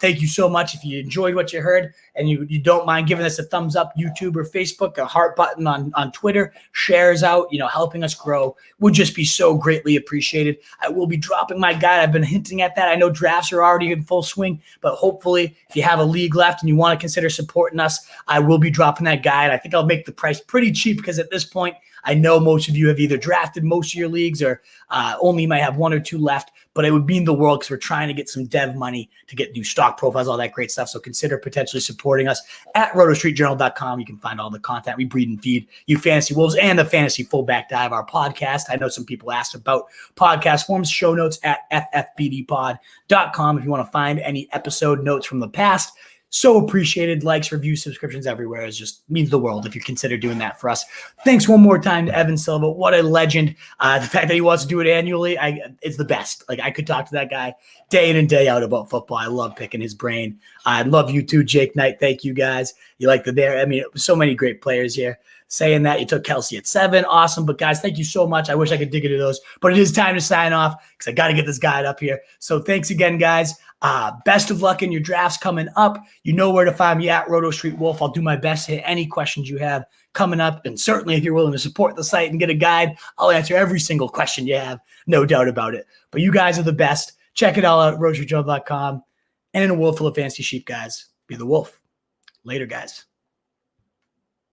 Thank you so much. If you enjoyed what you heard and you don't mind giving us a thumbs up, YouTube or Facebook, a heart button on Twitter, shares out, helping us grow would just be so greatly appreciated. I will be dropping my guide. I've been hinting at that. I know drafts are already in full swing, but hopefully if you have a league left and you want to consider supporting us, I will be dropping that guide. I think I'll make the price pretty cheap because at this point, I know most of you have either drafted most of your leagues or only might have one or two left, but it would mean the world because we're trying to get some dev money to get new stock profiles, all that great stuff. So consider potentially supporting us at rotostreetjournal.com. You can find all the content we breed and feed you fantasy wolves and the fantasy fullback dive, our podcast. I know some people asked about podcast forms, show notes at ffbdpod.com if you want to find any episode notes from the past. So appreciated. Likes, reviews, subscriptions everywhere. It just means the world if you consider doing that for us. Thanks one more time to Evan Silva. What a legend. The fact that he wants to do it annually, it's the best. Like, I could talk to that guy day in and day out about football. I love picking his brain. I love you too, Jake Knight. Thank you, guys. You like so many great players here. Saying that, you took Kelsey at 7. Awesome. But guys, thank you so much. I wish I could dig into those, but it is time to sign off because I got to get this guide up here. So thanks again, guys. Best of luck in your drafts coming up. You know where to find me at Roto Street Wolf. I'll do my best to hit any questions you have coming up. And certainly if you're willing to support the site and get a guide, I'll answer every single question you have. No doubt about it. But you guys are the best. Check it all out at rotostreetjournal.com. And in a world full of fantasy sheep, guys, be the wolf. Later, guys.